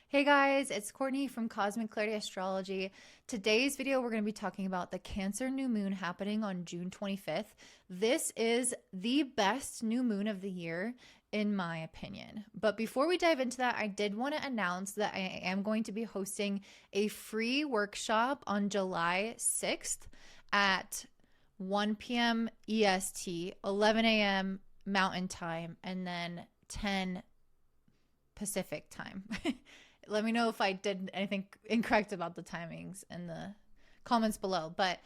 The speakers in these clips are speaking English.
Hey guys, it's Courtney from Cosmic Clarity Astrology. Today's video, we're going to be talking about the Cancer new moon happening on June 25th. This is the best new moon of the year, in my opinion. But before we dive into that, I did want to announce that I am going to be hosting a free workshop on July 6th at 1 p.m. EST, 11 a.m. Mountain Time, and then 10 Pacific Time. Let me know if I did anything incorrect about the timings in the comments below. But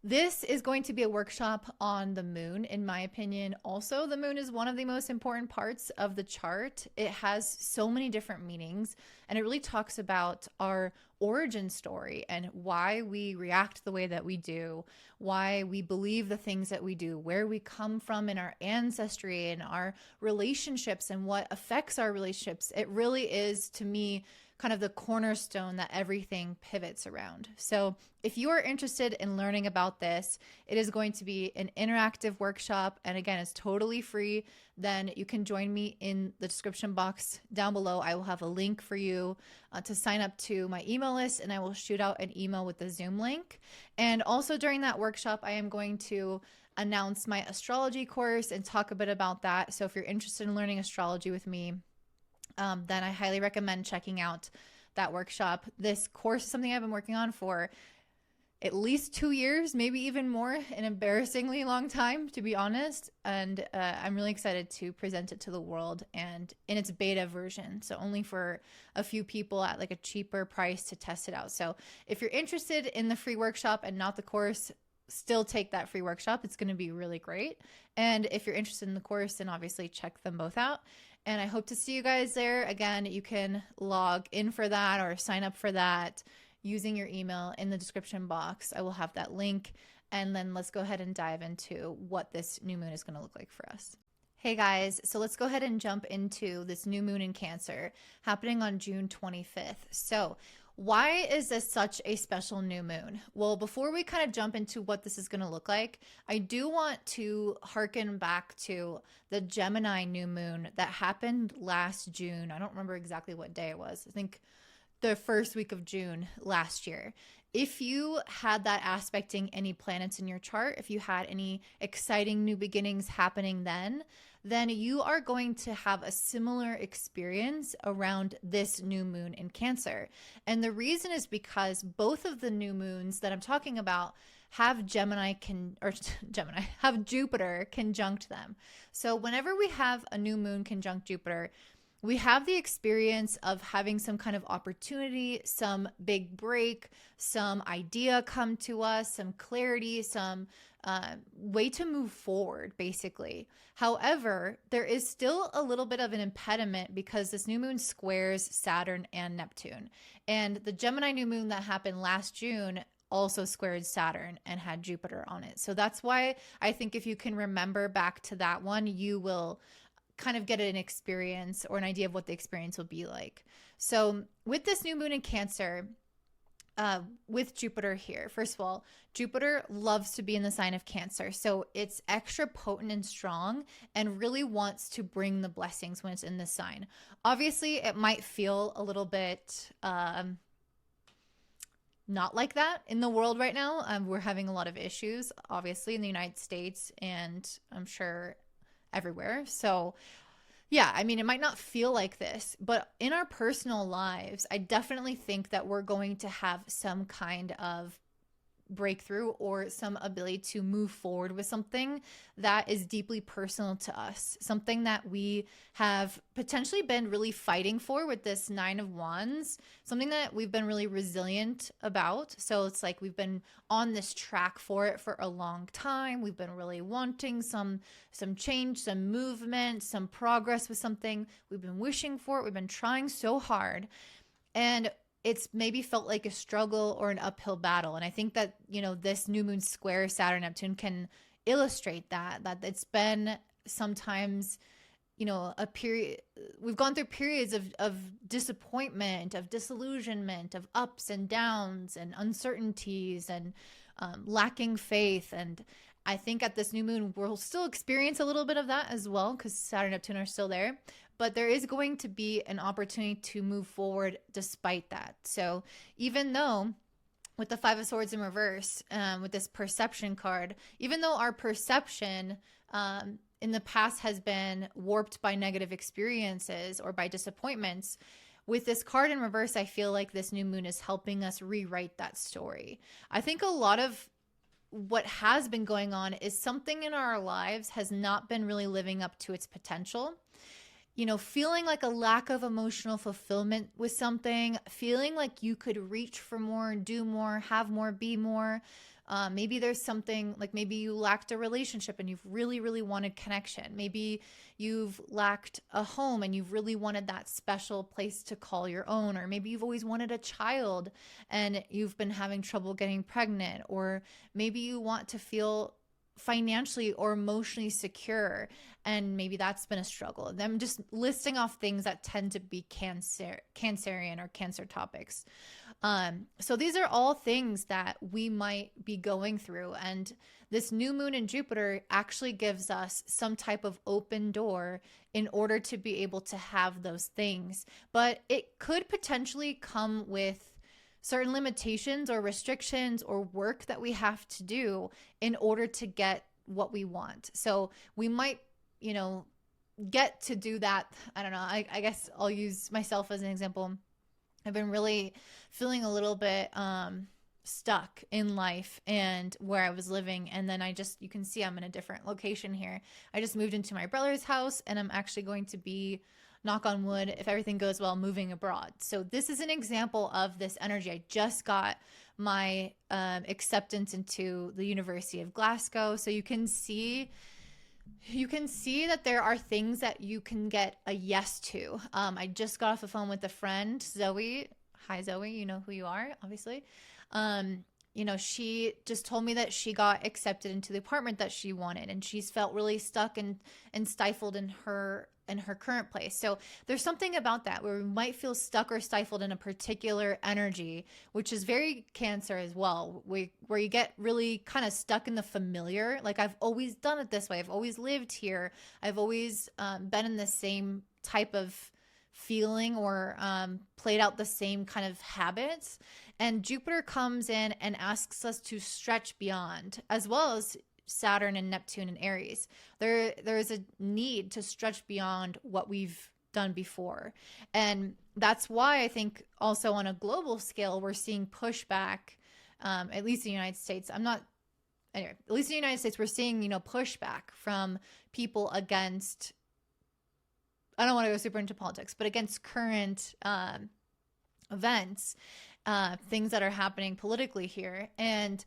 this is going to be a workshop on the moon, in my opinion. Also, the moon is one of the most important parts of the chart. It has so many different meanings, and it really talks about our origin story and why we react the way that we do, why we believe the things that we do, where we come from in our ancestry and our relationships and what affects our relationships. It really is, to me, kind of the cornerstone that everything pivots around. So if you are interested in learning about this, it is going to be an interactive workshop. And again, it's totally free. Then you can join me in the description box down below. I will have a link for you to sign up to my email list, and I will shoot out an email with the Zoom link. And also during that workshop, I am going to announce my astrology course and talk a bit about that. So if you're interested in learning astrology with me, then I highly recommend checking out that workshop. This course is something I've been working on for at least 2 years, maybe even more, an embarrassingly long time, to be honest. And I'm really excited to present it to the world and in its beta version. So only for a few people at like a cheaper price to test it out. So if you're interested in the free workshop and not the course, still take that free workshop. It's going to be really great. And if you're interested in the course, then obviously check them both out. And I hope to see you guys there. Again, you can log in for that or sign up for that using your email in the description box. I will have that link. And then let's go ahead and dive into what this new moon is going to look like for us. Hey guys, so let's go ahead and jump into this new moon in Cancer happening on June 25th. So why is this such a special new moon? Well, before we kind of jump into what this is going to look like, I do want to harken back to the Gemini new moon that happened last June. I don't remember exactly what day it was. I think the first week of June last year. If you had that aspecting any planets in your chart, if you had any exciting new beginnings happening then you are going to have a similar experience around this new moon in Cancer. And the reason is because both of the new moons that I'm talking about have Gemini have Jupiter conjunct them. So whenever we have a new moon conjunct Jupiter, we have the experience of having some kind of opportunity, some big break, some idea come to us, some clarity, some way to move forward, basically. However, there is still a little bit of an impediment because this new moon squares Saturn and Neptune. And the Gemini new moon that happened last June also squared Saturn and had Jupiter on it. So that's why I think if you can remember back to that one, you will kind of get an experience or an idea of what the experience will be like. So with this new moon in Cancer, with Jupiter here, first of all, Jupiter loves to be in the sign of Cancer. So it's extra potent and strong and really wants to bring the blessings when it's in this sign. Obviously, it might feel a little bit not like that in the world right now. We're having a lot of issues, obviously, in the United States, and I'm sure everywhere. So yeah, I mean, it might not feel like this, but in our personal lives, I definitely think that we're going to have some kind of breakthrough or some ability to move forward with something that is deeply personal to us, something that we have potentially been really fighting for with this Nine of Wands, something that we've been really resilient about. So it's like we've been on this track for it for a long time. We've been really wanting some change, some movement, some progress with something. We've been wishing for it. We've been trying so hard. And it's maybe felt like a struggle or an uphill battle. And I think that, this new moon square Saturn Neptune can illustrate that it's been sometimes, a period, we've gone through periods of disappointment, of disillusionment, of ups and downs and uncertainties and lacking faith. And I think at this new moon, we'll still experience a little bit of that as well because Saturn and Neptune are still there. but there is going to be an opportunity to move forward despite that. So even though with the Five of Swords in reverse, with this perception card, even though our perception in the past has been warped by negative experiences or by disappointments, with this card in reverse, I feel like this new moon is helping us rewrite that story. I think a lot of what has been going on is something in our lives has not been really living up to its potential. You know, feeling like a lack of emotional fulfillment with something, feeling like you could reach for more, do more, have more, be more. Maybe there's something like maybe you lacked a relationship and you've really, really wanted connection. Maybe you've lacked a home and you've really wanted that special place to call your own. Or maybe you've always wanted a child and you've been having trouble getting pregnant. Or maybe you want to feel financially or emotionally secure, and maybe that's been a struggle. I'm just listing off things that tend to be Cancerian or Cancer topics. So these are all things that we might be going through, and this new moon in Jupiter actually gives us some type of open door in order to be able to have those things. But it could potentially come with certain limitations or restrictions or work that we have to do in order to get what we want. So we might, you know, get to do that. I don't know. I guess I'll use myself as an example. I've been really feeling a little bit stuck in life and where I was living. And then you can see I'm in a different location here. I just moved into my brother's house, and I'm actually going to be, knock on wood, if everything goes well, moving abroad. So this is an example of this energy. I just got my acceptance into the University of Glasgow. So you can see that there are things that you can get a yes to. I just got off the phone with a friend, Zoe. Hi, Zoe. You know who you are, obviously. You know, she just told me that she got accepted into the apartment that she wanted, and she's felt really stuck and stifled in her current place. So there's something about that where we might feel stuck or stifled in a particular energy, which is very Cancer as well, where you get really kind of stuck in the familiar. Like, I've always done it this way. I've always lived here. I've always been in the same type of feeling or played out the same kind of habits. And Jupiter comes in and asks us to stretch beyond, as well as Saturn and Neptune and Aries. There is a need to stretch beyond what we've done before. And that's why I think also on a global scale, we're seeing pushback, at least in the United States. At least in the United States, we're seeing, you know, pushback from people against, I don't want to go super into politics, but against current events, things that are happening politically here. And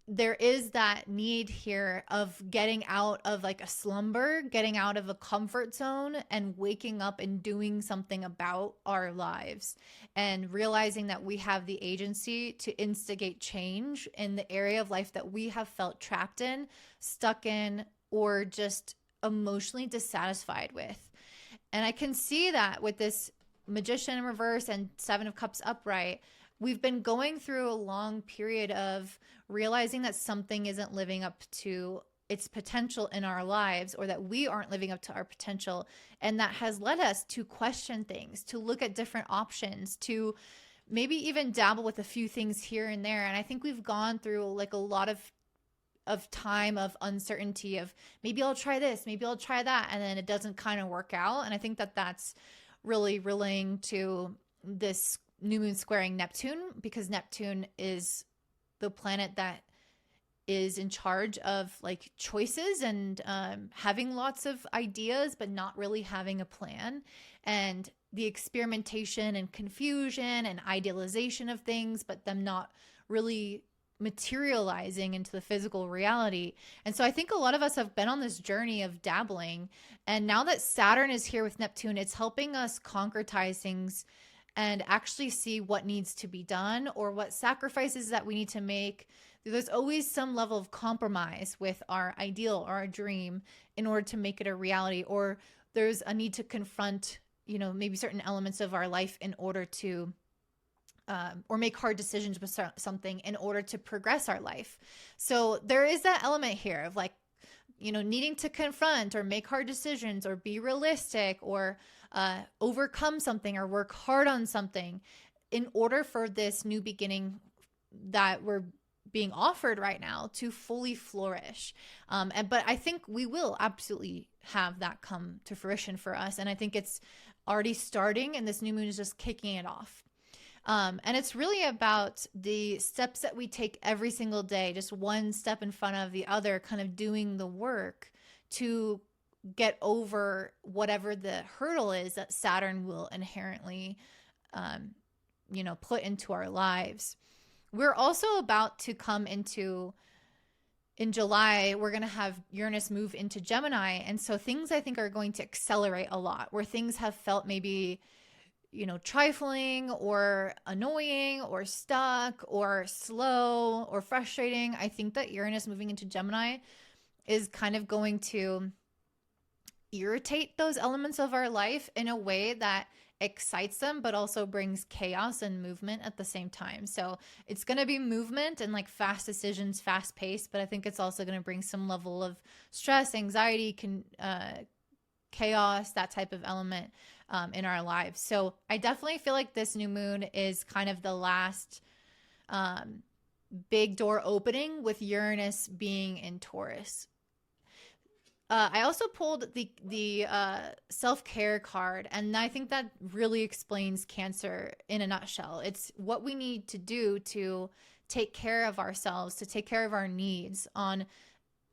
there is that need here of getting out of like a slumber, getting out of a comfort zone and waking up and doing something about our lives, and realizing that we have the agency to instigate change in the area of life that we have felt trapped in, stuck in, or just emotionally dissatisfied with. And I can see that with this Magician in reverse and Seven of Cups upright. We've been going through a long period of realizing that something isn't living up to its potential in our lives, or that we aren't living up to our potential. And that has led us to question things, to look at different options, to maybe even dabble with a few things here and there. And I think we've gone through like a lot of time of uncertainty of maybe I'll try this, maybe I'll try that. And then it doesn't kind of work out. And I think that that's really relating to this new moon squaring Neptune, because Neptune is the planet that is in charge of like choices and having lots of ideas, but not really having a plan, and the experimentation and confusion and idealization of things, but them not really materializing into the physical reality. And so I think a lot of us have been on this journey of dabbling. And now that Saturn is here with Neptune, it's helping us concretize things and actually see what needs to be done or what sacrifices that we need to make. There's always some level of compromise with our ideal or our dream in order to make it a reality, or there's a need to confront, you know, maybe certain elements of our life in order to or make hard decisions with something in order to progress our life. So there is that element here of like, needing to confront or make hard decisions or be realistic or overcome something or work hard on something in order for this new beginning that we're being offered right now to fully flourish. But I think we will absolutely have that come to fruition for us. And I think it's already starting, and this new moon is just kicking it off. And it's really about the steps that we take every single day, just one step in front of the other, kind of doing the work to get over whatever the hurdle is that Saturn will inherently, put into our lives. We're also about to come into, in July, we're going to have Uranus move into Gemini. And so things I think are going to accelerate a lot, where things have felt maybe, trifling or annoying or stuck or slow or frustrating. I think that Uranus moving into Gemini is kind of going to irritate those elements of our life in a way that excites them, but also brings chaos and movement at the same time. So it's going to be movement and like fast decisions, fast paced, but I think it's also going to bring some level of stress, anxiety, chaos, that type of element in our lives. So I definitely feel like this new moon is kind of the last big door opening with Uranus being in Taurus. I also pulled the self-care card, and I think that really explains Cancer in a nutshell. It's what we need to do to take care of ourselves, to take care of our needs on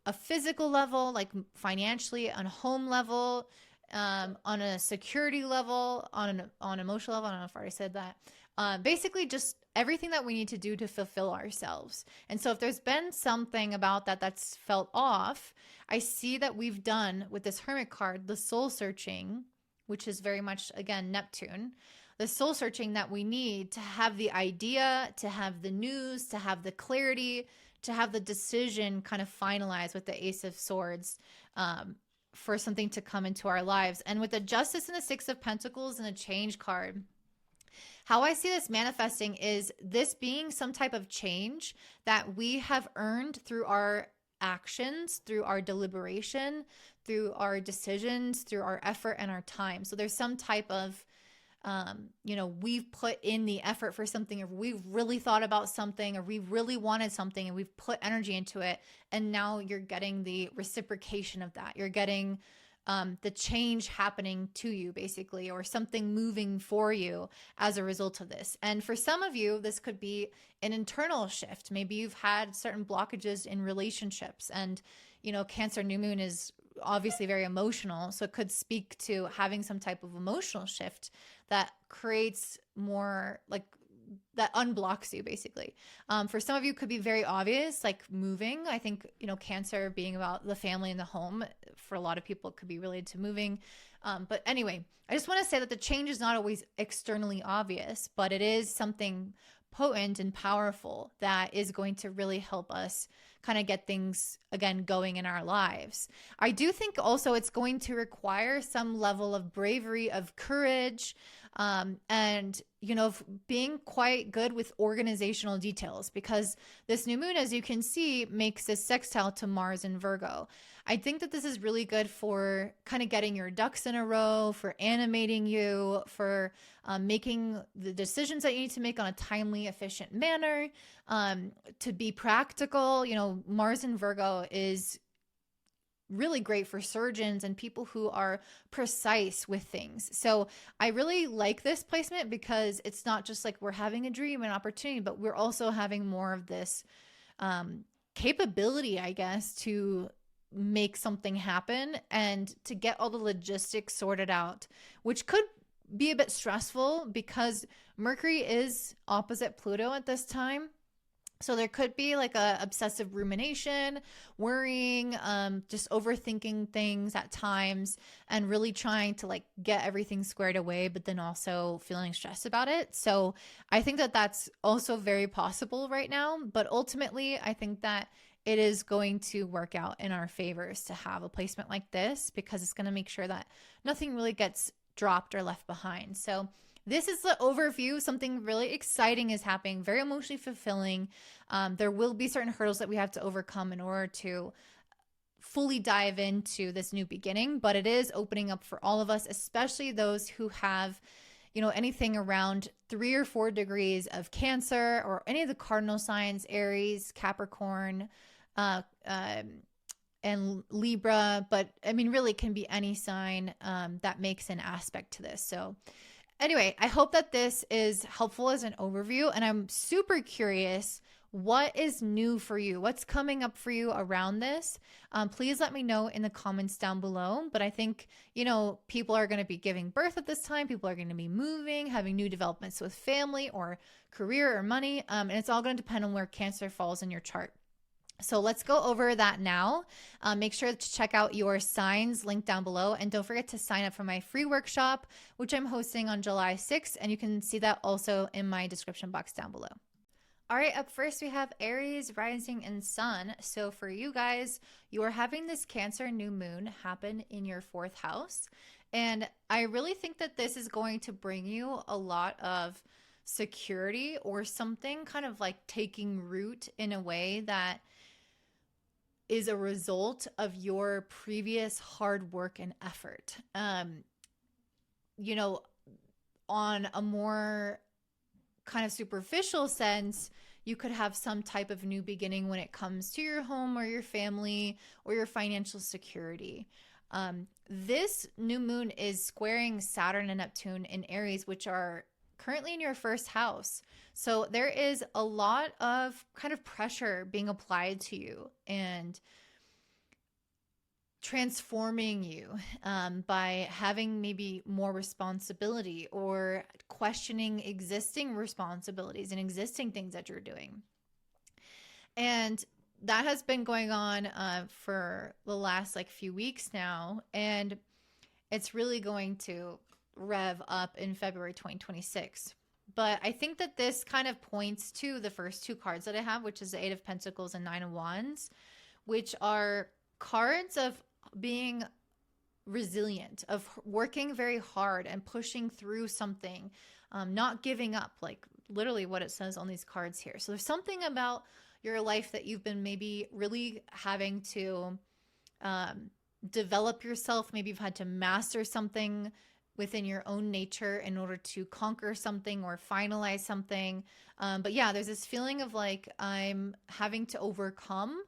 a physical level, like financially, on a home level, on a security level, on an emotional level. I don't know if I already said that. Basically, just everything that we need to do to fulfill ourselves. And so if there's been something about that that's felt off, I see that we've done with this Hermit card, the soul searching, which is very much, again, Neptune, the soul searching that we need to have the idea, to have the news, to have the clarity, to have the decision kind of finalized with the Ace of Swords, for something to come into our lives. And with the Justice and the Six of Pentacles and the Change card, how I see this manifesting is this being some type of change that we have earned through our actions, through our deliberation, through our decisions, through our effort and our time. So there's some type of, we've put in the effort for something, or we've really thought about something, or we really wanted something and we've put energy into it. And now you're getting the reciprocation of that. You're getting the change happening to you, basically, or something moving for you as a result of this. And for some of you, this could be an internal shift. Maybe you've had certain blockages in relationships, and, Cancer new moon is obviously very emotional. So it could speak to having some type of emotional shift that creates more, like, that unblocks you, basically. For some of you, it could be very obvious, like moving. I think, Cancer being about the family and the home, for a lot of people, it could be related to moving. But anyway, I just want to say that the change is not always externally obvious, but it is something potent and powerful that is going to really help us kind of get things, again, going in our lives. I do think also it's going to require some level of bravery, of courage, and, being quite good with organizational details, because this new moon, as you can see, makes this sextile to Mars in Virgo. I think that this is really good for kind of getting your ducks in a row, for animating you, for making the decisions that you need to make on a timely, efficient manner, to be practical. Mars in Virgo is really great for surgeons and people who are precise with things. So I really like this placement, because it's not just like we're having a dream and opportunity, but we're also having more of this capability, I guess, to make something happen and to get all the logistics sorted out, which could be a bit stressful because Mercury is opposite Pluto at this time. So there could be like a obsessive rumination, worrying, just overthinking things at times, and really trying to like get everything squared away, but then also feeling stressed about it. So I think that that's also very possible right now. But ultimately, I think that it is going to work out in our favors to have a placement like this, because it's going to make sure that nothing really gets dropped or left behind. So this is the overview. Something really exciting is happening, very emotionally fulfilling. There will be certain hurdles that we have to overcome in order to fully dive into this new beginning, but it is opening up for all of us, especially those who have, you know, anything around 3 or 4 degrees of Cancer or any of the cardinal signs, Aries, Capricorn, and Libra. But I mean, really can be any sign that makes an aspect to this. So anyway, I hope that this is helpful as an overview, and I'm super curious, what is new for you? What's coming up for you around this? Please let me know in the comments down below. But I think, you know, people are going to be giving birth at this time. People are going to be moving, having new developments with family or career or money. And it's all going to depend on where Cancer falls in your chart. So let's go over that now. Make sure to check out your signs linked down below. And don't forget to sign up for my free workshop, which I'm hosting on July 6th. And you can see that also in my description box down below. All right, up first we have Aries, rising, and sun. So for you guys, you are having this Cancer new moon happen in your 4th house. And I really think that this is going to bring you a lot of security or something kind of like taking root in a way that is a result of your previous hard work and effort. You know, on a more kind of superficial sense, you could have some type of new beginning when it comes to your home or your family or your financial security. This new moon is squaring Saturn and Neptune in Aries, which are currently in your 1st house. So there is a lot of kind of pressure being applied to you and transforming you by having maybe more responsibility or questioning existing responsibilities and existing things that you're doing. And that has been going on for the last like few weeks now, and it's really going to rev up in February 2026. But I think that this kind of points to the first 2 cards that I have, which is the 8 of Pentacles and 9 of Wands, which are cards of being resilient, of working very hard and pushing through something, not giving up, like literally what it says on these cards here. So there's something about your life that you've been maybe really having to develop yourself. Maybe you've had to master something within your own nature in order to conquer something or finalize something. But yeah, there's this feeling of like I'm having to overcome,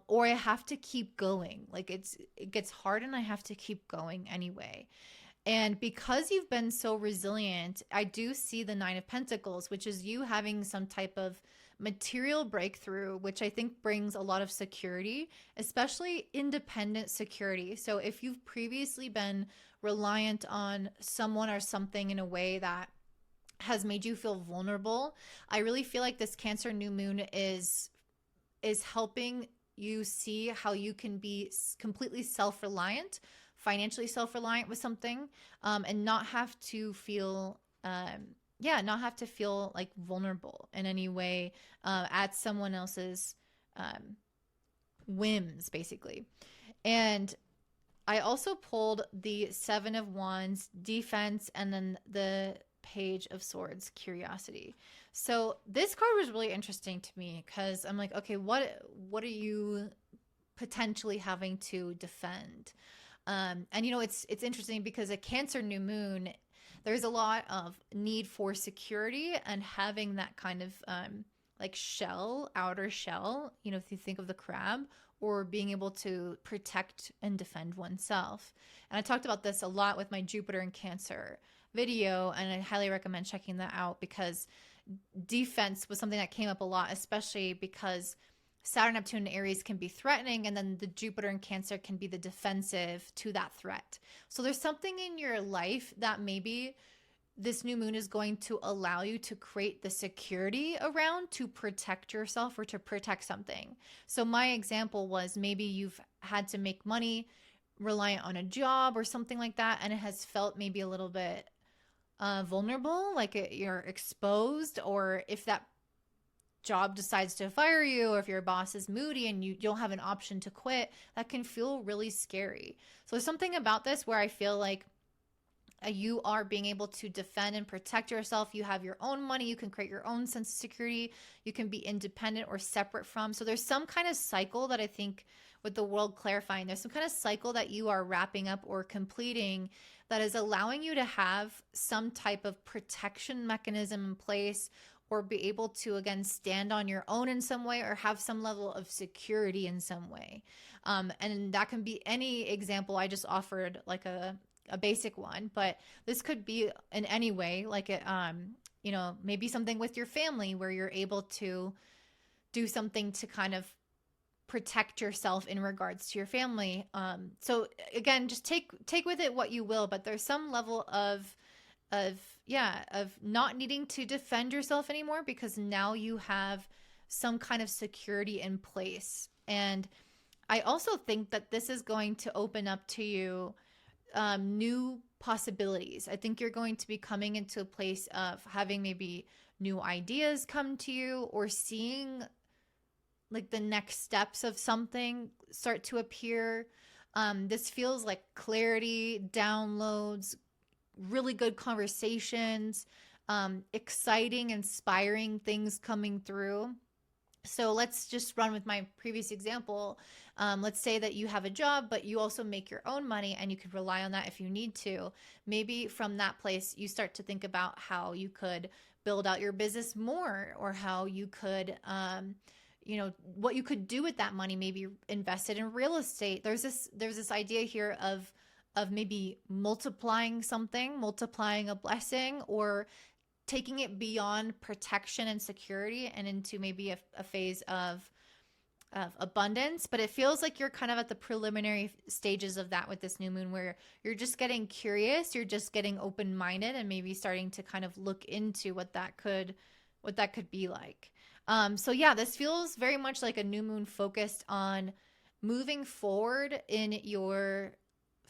or I have to keep going. Like it gets hard and I have to keep going anyway. And because you've been so resilient, I do see the 9 of Pentacles, which is you having some type of material breakthrough, which I think brings a lot of security, especially independent security. So if you've previously been reliant on someone or something in a way that has made you feel vulnerable, I really feel like this Cancer new moon is helping you see how you can be completely self-reliant, financially self-reliant with something, and not have to feel like vulnerable in any way at someone else's whims, basically. And I also pulled the 7 of Wands, defense, and then the Page of Swords, curiosity. So this card was really interesting to me because I'm like, okay, what are you potentially having to defend? And you know, it's interesting because a Cancer new moon, there's a lot of need for security and having that kind of like outer shell, you know, if you think of the crab, or being able to protect and defend oneself. And I talked about this a lot with my Jupiter and Cancer video, and I highly recommend checking that out because defense was something that came up a lot, especially because Saturn, Neptune, and Aries can be threatening, and then the Jupiter and Cancer can be the defensive to that threat. So there's something in your life that maybe this new moon is going to allow you to create the security around to protect yourself or to protect something. So my example was maybe you've had to make money reliant on a job or something like that, and it has felt maybe a little bit vulnerable, like you're exposed, or if that job decides to fire you, or if your boss is moody and you don't have an option to quit, that can feel really scary. So there's something about this where I feel like You are being able to defend and protect yourself. You have your own money. You can create your own sense of security. You can be independent or separate from. So there's some kind of cycle that I think with the world clarifying, there's some kind of cycle that you are wrapping up or completing that is allowing you to have some type of protection mechanism in place, or be able to, again, stand on your own in some way, or have some level of security in some way. And that can be any example. I just offered like a basic one, but this could be in any way, like it, maybe something with your family where you're able to do something to kind of protect yourself in regards to your family. So again, just take with it what you will, but there's some level of not needing to defend yourself anymore, because now you have some kind of security in place. And I also think that this is going to open up to you new possibilities. I think you're going to be coming into a place of having maybe new ideas come to you, or seeing like the next steps of something start to appear. This feels like clarity, downloads, really good conversations, exciting, inspiring things coming through. So let's just run with my previous example. Let's say that you have a job, but you also make your own money and you could rely on that if you need to. Maybe from that place, you start to think about how you could build out your business more, or how you could, what you could do with that money. Maybe invest it in real estate. There's this idea here of maybe multiplying something, multiplying a blessing, or taking it beyond protection and security and into maybe a phase of abundance. But it feels like you're kind of at the preliminary stages of that with this new moon, where you're just getting curious, you're just getting open-minded, and maybe starting to kind of look into what that could be like. So yeah, this feels very much like a new moon focused on moving forward in your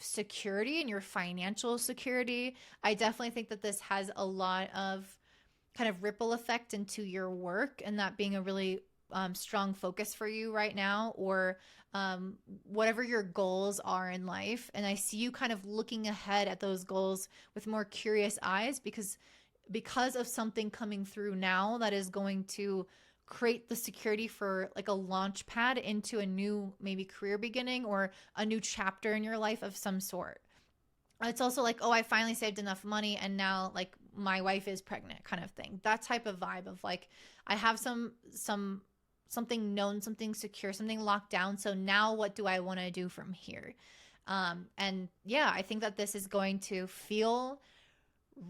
security and your financial security. I definitely think that this has a lot of kind of ripple effect into your work, and that being a really strong focus for you right now, or whatever your goals are in life. And I see you kind of looking ahead at those goals with more curious eyes, because of something coming through now that is going to create the security for like a launch pad into a new maybe career beginning, or a new chapter in your life of some sort. It's also like, oh, I finally saved enough money and now like my wife is pregnant kind of thing. That type of vibe of like, I have something known, something secure, something locked down. So now what do I want to do from here? And yeah, I think that this is going to feel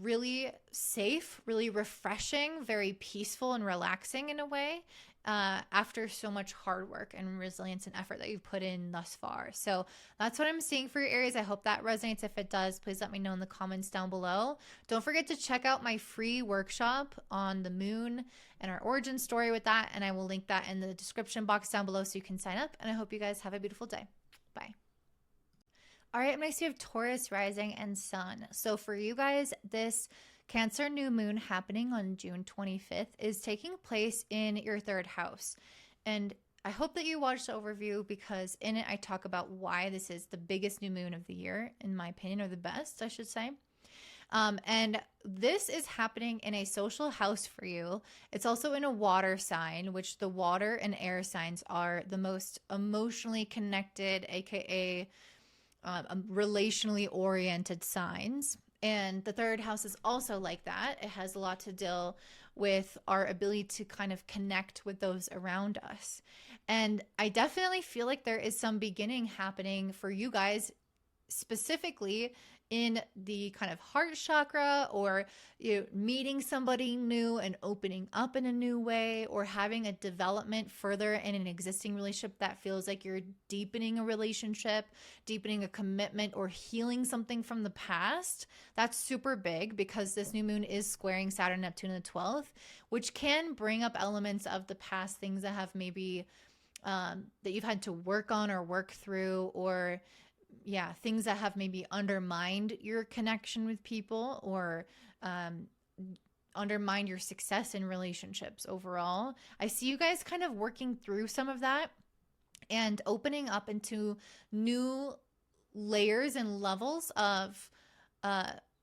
really safe, really refreshing, very peaceful and relaxing in a way, after so much hard work and resilience and effort that you've put in thus far. So that's what I'm seeing for your Aries. I hope that resonates. If it does, please let me know in the comments down below. Don't forget to check out my free workshop on the moon and our origin story with that, and I will link that in the description box down below so you can sign up. And I hope you guys have a beautiful day. Bye. All right, next we have Taurus rising and sun. So for you guys, this Cancer new moon happening on June 25th is taking place in your third house. And I hope that you watched the overview, because in it I talk about why this is the biggest new moon of the year, in my opinion, or the best, I should say. And this is happening in a social house for you. It's also in a water sign, which the water and air signs are the most emotionally connected, aka relationally oriented signs. And the third house is also like that. It has a lot to deal with our ability to kind of connect with those around us. And I definitely feel like there is some beginning happening for you guys, specifically in the kind of heart chakra, or meeting somebody new and opening up in a new way, or having a development further in an existing relationship that feels like you're deepening a relationship, deepening a commitment, or healing something from the past. That's super big, because this new moon is squaring Saturn, Neptune in the 12th, which can bring up elements of the past, things that have maybe that you've had to work on or work through, or things that have maybe undermined your connection with people, or undermined your success in relationships overall. I see you guys kind of working through some of that and opening up into new layers and levels of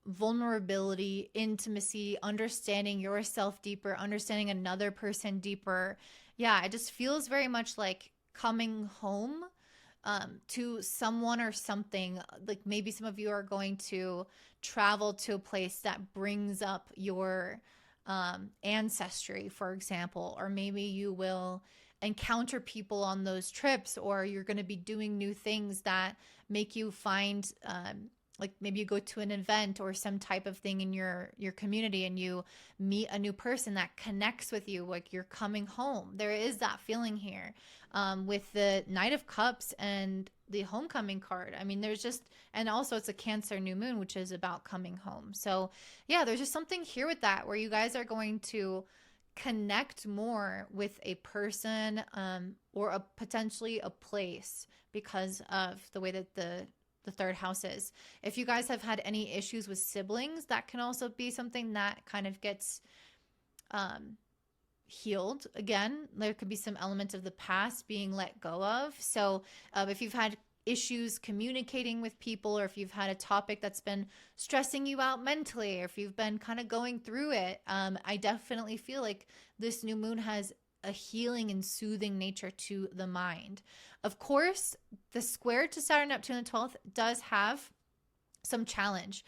vulnerability, intimacy, understanding yourself deeper, understanding another person deeper. Yeah, it just feels very much like coming home to someone or something. Like maybe some of you are going to travel to a place that brings up your ancestry, for example, or maybe you will encounter people on those trips, or you're going to be doing new things that make you find like maybe you go to an event or some type of thing in your community and you meet a new person that connects with you, like you're coming home. There is that feeling here with the Knight of Cups and the homecoming card. I mean, there's just, and also it's a Cancer new moon, which is about coming home. So yeah, there's just something here with that where you guys are going to connect more with a person or a potentially a place because of the way that the third house is. If you guys have had any issues with siblings, that can also be something that kind of gets healed. Again, there could be some elements of the past being let go of. So if you've had issues communicating with people, or if you've had a topic that's been stressing you out mentally, or if you've been kind of going through it, I definitely feel like this new moon has a healing and soothing nature to the mind. Of course, the square to Saturn, Neptune, and 12th does have some challenge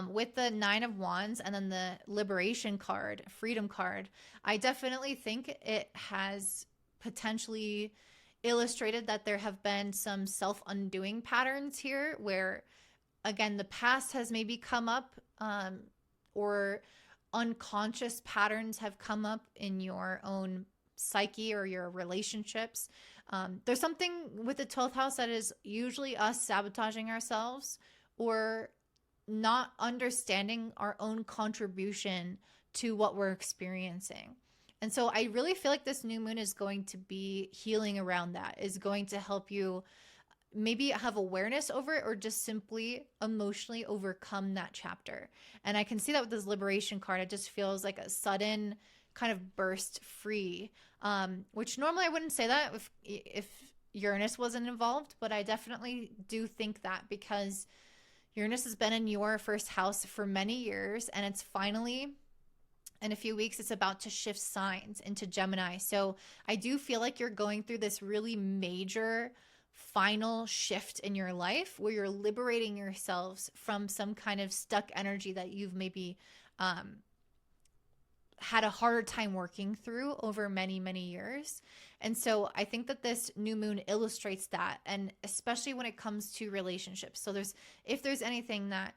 with the Nine of Wands and then the Liberation card, Freedom card. I definitely think it has potentially illustrated that there have been some self-undoing patterns here where, again, the past has maybe come up or unconscious patterns have come up in your own psyche or your relationships. There's something with the 12th house that is usually us sabotaging ourselves or not understanding our own contribution to what we're experiencing. And so I really feel like this new moon is going to be healing around that, is going to help you maybe have awareness over it or just simply emotionally overcome that chapter. And I can see that with this Liberation card. It just feels like a sudden kind of burst free, which normally I wouldn't say that if Uranus wasn't involved, but I definitely do think that because Uranus has been in your first house for many years, and it's finally, in a few weeks, it's about to shift signs into Gemini. So I do feel like you're going through this really major final shift in your life where you're liberating yourselves from some kind of stuck energy that you've maybe had a harder time working through over many, many years. And so I think that this new moon illustrates that, and especially when it comes to relationships. So if there's anything that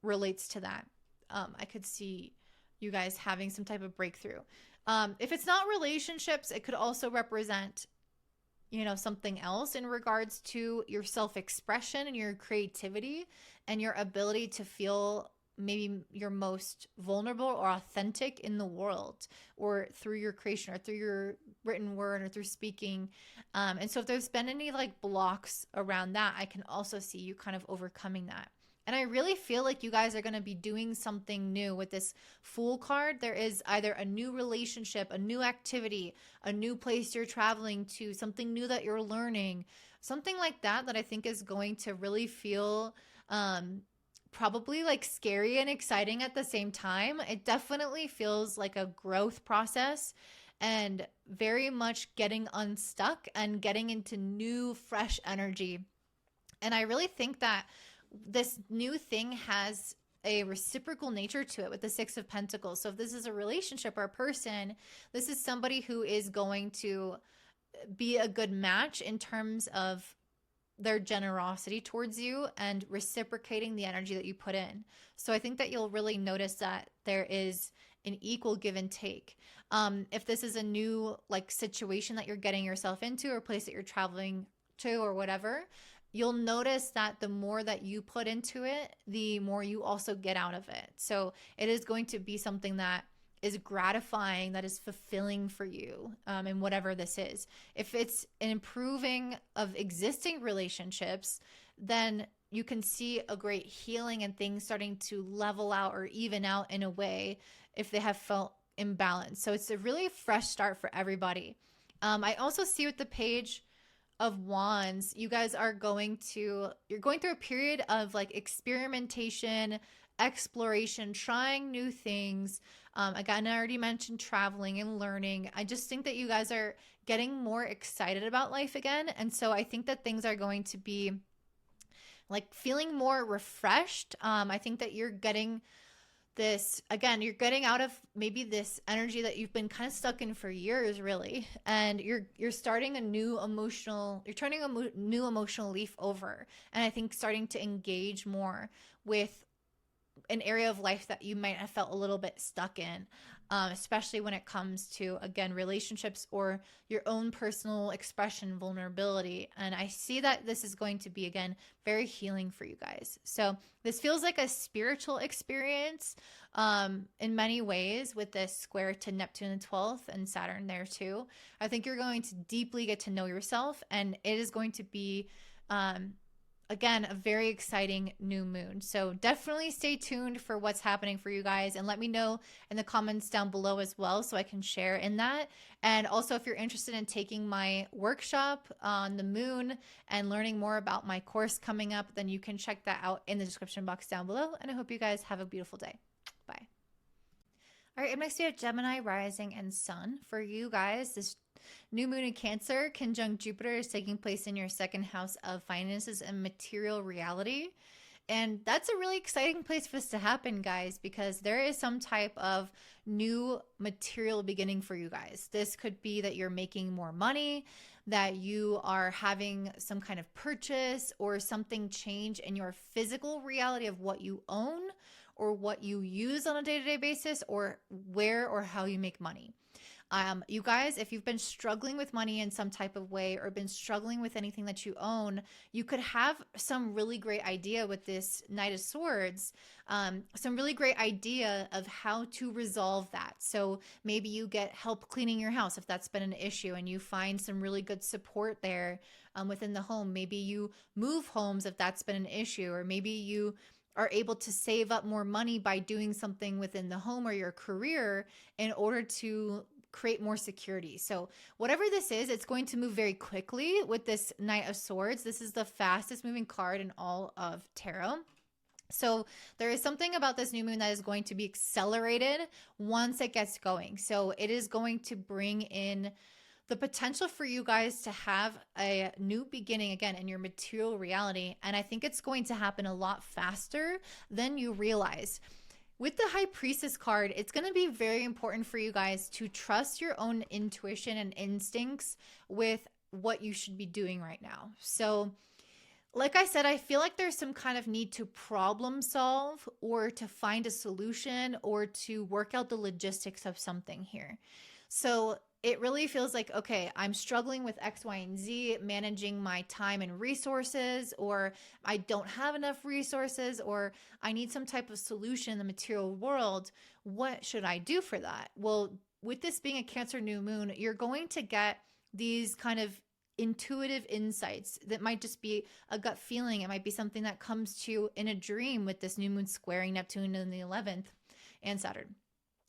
relates to that, I could see you guys having some type of breakthrough. If it's not relationships, it could also represent, something else in regards to your self-expression and your creativity and your ability to feel maybe your most vulnerable or authentic in the world, or through your creation or through your written word or through speaking. And so if there's been any like blocks around that, I can also see you kind of overcoming that. And I really feel like you guys are going to be doing something new with this Fool card. There is either a new relationship, a new activity, a new place you're traveling to, something new that you're learning, something like that I think is going to really feel probably like scary and exciting at the same time. It definitely feels like a growth process and very much getting unstuck and getting into new, fresh energy. And I really think that this new thing has a reciprocal nature to it with the Six of Pentacles. So if this is a relationship or a person, this is somebody who is going to be a good match in terms of their generosity towards you and reciprocating the energy that you put in. So I think that you'll really notice that there is an equal give and take. If this is a new like situation that you're getting yourself into or place that you're traveling to or whatever, you'll notice that the more that you put into it, the more you also get out of it. So it is going to be something that is gratifying, that is fulfilling for you, in whatever this is. If it's an improving of existing relationships, then you can see a great healing and things starting to level out or even out in a way if they have felt imbalanced. So it's a really fresh start for everybody. I also see with the Page of Wands, you guys are you're going through a period of like experimentation exploration, trying new things. Again, I already mentioned traveling and learning. I just think that you guys are getting more excited about life again. And so I think that things are going to be like feeling more refreshed. I think that you're getting this again, you're getting out of maybe this energy that you've been kind of stuck in for years, really, and you're starting a new emotional, you're turning a new emotional leaf over, and I think starting to engage more with an area of life that you might have felt a little bit stuck in, especially when it comes to, again, relationships or your own personal expression, vulnerability. And I see that this is going to be, again, very healing for you guys. So this feels like a spiritual experience in many ways with this square to Neptune in 12th and Saturn there too. I think you're going to deeply get to know yourself, and it is going to be again, a very exciting new moon. So definitely stay tuned for what's happening for you guys, and let me know in the comments down below as well so I can share in that. And also, if you're interested in taking my workshop on the moon and learning more about my course coming up, then you can check that out in the description box down below. And I hope you guys have a beautiful day. Bye. All right, up next we have Gemini rising and sun. For you guys, this new moon in Cancer conjunct Jupiter is taking place in your second house of finances and material reality. And that's a really exciting place for this to happen, guys, because there is some type of new material beginning for you guys. This could be that you're making more money, that you are having some kind of purchase or something change in your physical reality of what you own or what you use on a day-to-day basis, or where or how you make money. You guys, if you've been struggling with money in some type of way or been struggling with anything that you own, you could have some really great idea with this Knight of Swords, some really great idea of how to resolve that. So maybe you get help cleaning your house if that's been an issue, and you find some really good support there within the home. Maybe you move homes if that's been an issue, or maybe you are able to save up more money by doing something within the home or your career in order to create more security. So whatever this is, it's going to move very quickly with this Knight of Swords. This is the fastest moving card in all of tarot. So there is something about this new moon that is going to be accelerated once it gets going. So it is going to bring in the potential for you guys to have a new beginning again in your material reality. And I think it's going to happen a lot faster than you realize. With the High Priestess card, it's going to be very important for you guys to trust your own intuition and instincts with what you should be doing right now. So, like I said, I feel like there's some kind of need to problem solve or to find a solution or to work out the logistics of something here. So it really feels like, okay, I'm struggling with X, Y, and Z, managing my time and resources, or I don't have enough resources, or I need some type of solution in the material world. What should I do for that? Well, with this being a Cancer new moon, you're going to get these kind of intuitive insights that might just be a gut feeling. It might be something that comes to you in a dream with this new moon squaring Neptune in the 11th and Saturn.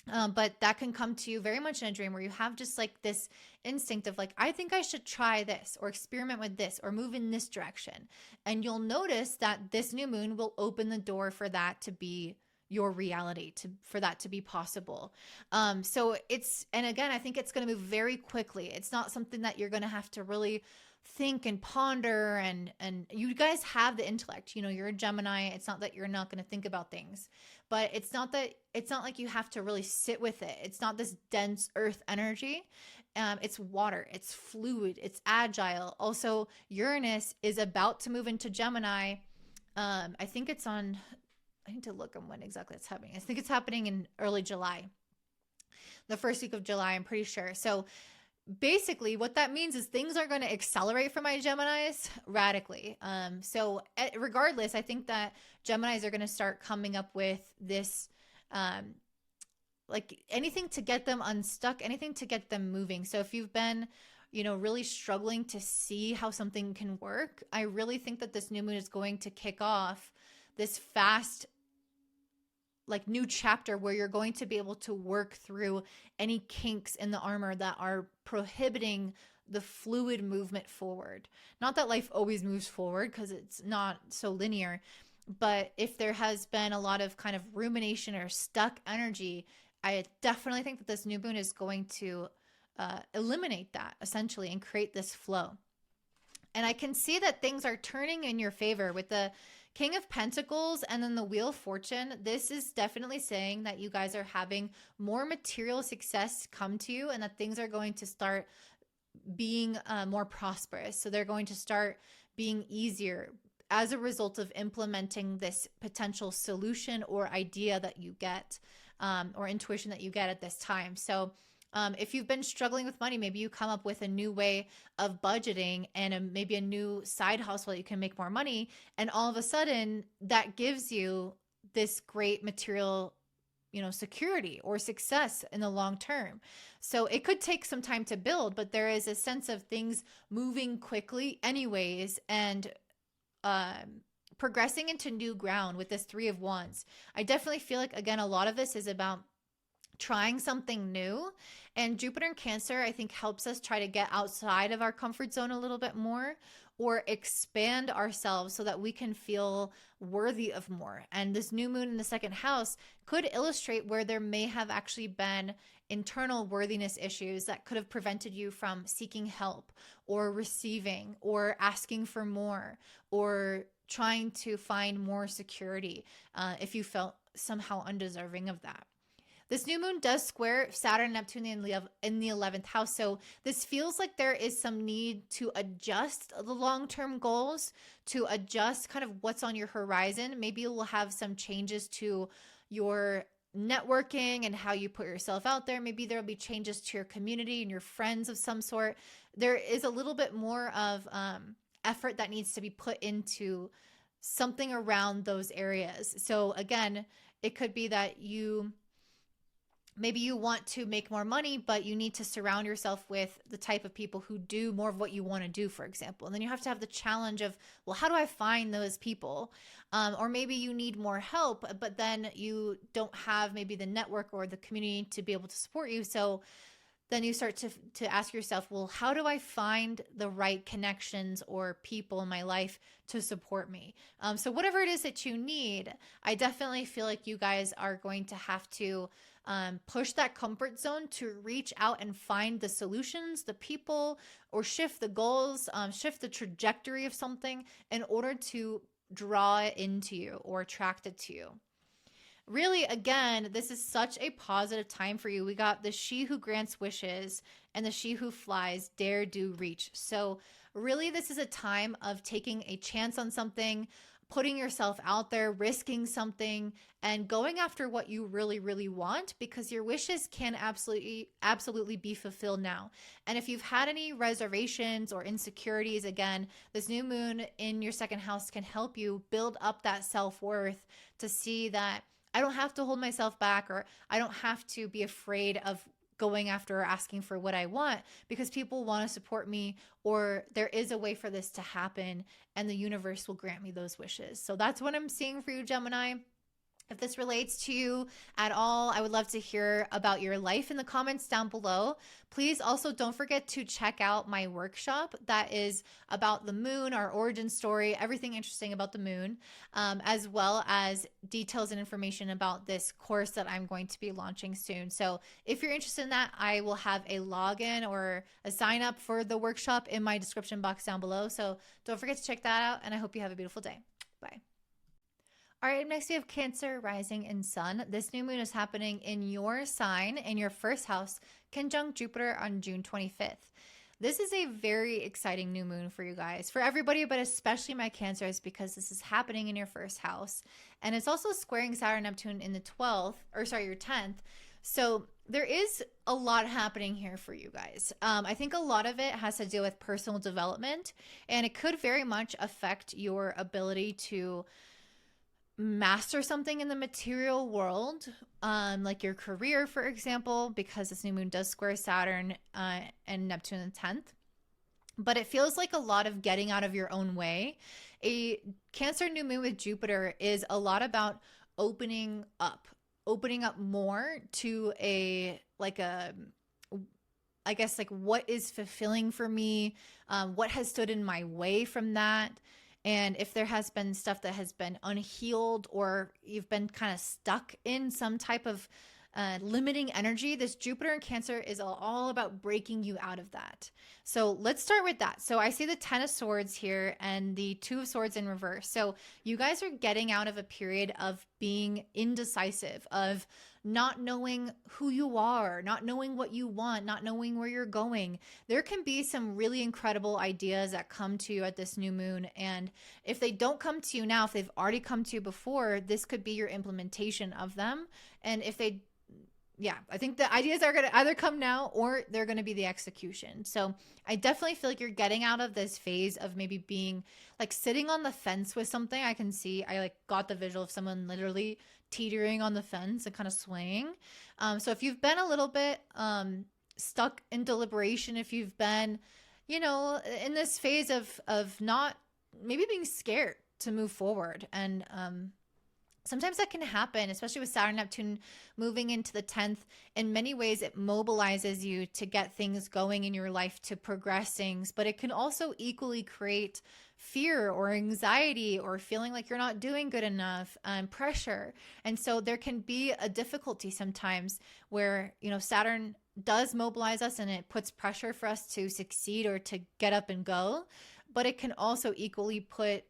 But that can come to you very much in a dream where you have just like this instinct of like, I think I should try this or experiment with this or move in this direction. And you'll notice that this new moon will open the door for that to be your reality, for that to be possible. So it's, and again, I think it's going to move very quickly. It's not something that you're going to have to really think and ponder, and you guys have the intellect. You know, you're a Gemini. It's not that you're not going to think about things, but it's not like you have to really sit with it. It's not this dense earth energy. It's water, it's fluid, it's agile. Also, Uranus is about to move into Gemini. I think it's on, I need to look on when exactly it's happening. I think it's happening in early July, the first week of July, I'm pretty sure. So basically what that means is things are going to accelerate for my Geminis radically. So regardless, I think that Geminis are going to start coming up with this, like anything to get them unstuck, anything to get them moving. So if you've been, you know, really struggling to see how something can work, I really think that this new moon is going to kick off this fast, like new chapter where you're going to be able to work through any kinks in the armor that are prohibiting the fluid movement forward. Not that life always moves forward, because it's not so linear, But if there has been a lot of kind of rumination or stuck energy, I definitely think that this new moon is going to eliminate that essentially and create this flow. And I can see that things are turning in your favor with the King of Pentacles and then the Wheel of Fortune. This is definitely saying that you guys are having more material success come to you and that things are going to start being more prosperous. So they're going to start being easier as a result of implementing this potential solution or idea that you get, or intuition that you get at this time. So if you've been struggling with money, maybe you come up with a new way of budgeting and maybe a new side hustle that you can make more money. And all of a sudden that gives you this great material, security or success in the long term. So it could take some time to build, but there is a sense of things moving quickly anyways, and progressing into new ground with this Three of Wands. I definitely feel like, again, a lot of this is about trying something new, and Jupiter in Cancer, I think, helps us try to get outside of our comfort zone a little bit more, or expand ourselves so that we can feel worthy of more. And this new moon in the second house could illustrate where there may have actually been internal worthiness issues that could have prevented you from seeking help or receiving or asking for more or trying to find more security if you felt somehow undeserving of that. This new moon does square Saturn and Neptune in the 11th house. So this feels like there is some need to adjust the long-term goals, to adjust kind of what's on your horizon. Maybe you'll have some changes to your networking and how you put yourself out there. Maybe there'll be changes to your community and your friends of some sort. There is a little bit more of effort that needs to be put into something around those areas. So again, it could be that maybe you want to make more money, but you need to surround yourself with the type of people who do more of what you want to do, for example. And then you have to have the challenge of, well, how do I find those people? Or maybe you need more help, but then you don't have maybe the network or the community to be able to support you. So then you start to ask yourself, well, how do I find the right connections or people in my life to support me? So whatever it is that you need, I definitely feel like you guys are going to have to push that comfort zone to reach out and find the solutions, the people, or shift the goals, shift the trajectory of something in order to draw it into you or attract it to you. Really, again, this is such a positive time for you. We got the She Who Grants Wishes and the She Who Flies, Dare, Do, Reach. So really, this is a time of taking a chance on something, putting yourself out there, risking something, and going after what you really, really want, because your wishes can absolutely be fulfilled now. And if you've had any reservations or insecurities, again, this new moon in your second house can help you build up that self-worth to see that I don't have to hold myself back, or I don't have to be afraid of going after or asking for what I want, because people want to support me, or there is a way for this to happen and the universe will grant me those wishes. So that's what I'm seeing for you, Gemini. If this relates to you at all, I would love to hear about your life in the comments down below. Please also don't forget to check out my workshop that is about the moon, our origin story, everything interesting about the moon, as well as details and information about this course that I'm going to be launching soon. So if you're interested in that, I will have a login or a sign up for the workshop in my description box down below. So don't forget to check that out, and I hope you have a beautiful day. Bye. All right, next we have Cancer, Rising, and Sun. This new moon is happening in your sign, in your first house, conjunct Jupiter on June 25th. This is a very exciting new moon for you guys, for everybody, but especially my Cancers, because this is happening in your first house. And it's also squaring Saturn and Neptune in the your 10th. So there is a lot happening here for you guys. I think a lot of it has to do with personal development, and it could very much affect your ability to master something in the material world, like your career, for example, because this new moon does square Saturn and Neptune in the 10th. But it feels like a lot of getting out of your own way. A Cancer new moon with Jupiter is a lot about opening up more to what is fulfilling for me, what has stood in my way from that. And if there has been stuff that has been unhealed, or you've been kind of stuck in some type of limiting energy, this Jupiter in Cancer is all about breaking you out of that. So let's start with that. So I see the Ten of Swords here and the Two of Swords in reverse. So you guys are getting out of a period of being indecisive, of not knowing who you are, not knowing what you want, not knowing where you're going. There can be some really incredible ideas that come to you at this new moon. And if they don't come to you now, if they've already come to you before, this could be your implementation of them. And if they I think the ideas are going to either come now or they're going to be the execution. So I definitely feel like you're getting out of this phase of maybe being like sitting on the fence with something. I can see, I like got the visual of someone literally teetering on the fence and kind of swaying. So if you've been a little bit stuck in deliberation, if you've been, you know, in this phase of not maybe being scared to move forward, and sometimes that can happen, especially with Saturn, Neptune moving into the 10th. In many ways, it mobilizes you to get things going in your life, to progress things, but it can also equally create fear or anxiety or feeling like you're not doing good enough, and pressure. And so there can be a difficulty sometimes where, you know, Saturn does mobilize us and it puts pressure for us to succeed or to get up and go, but it can also equally put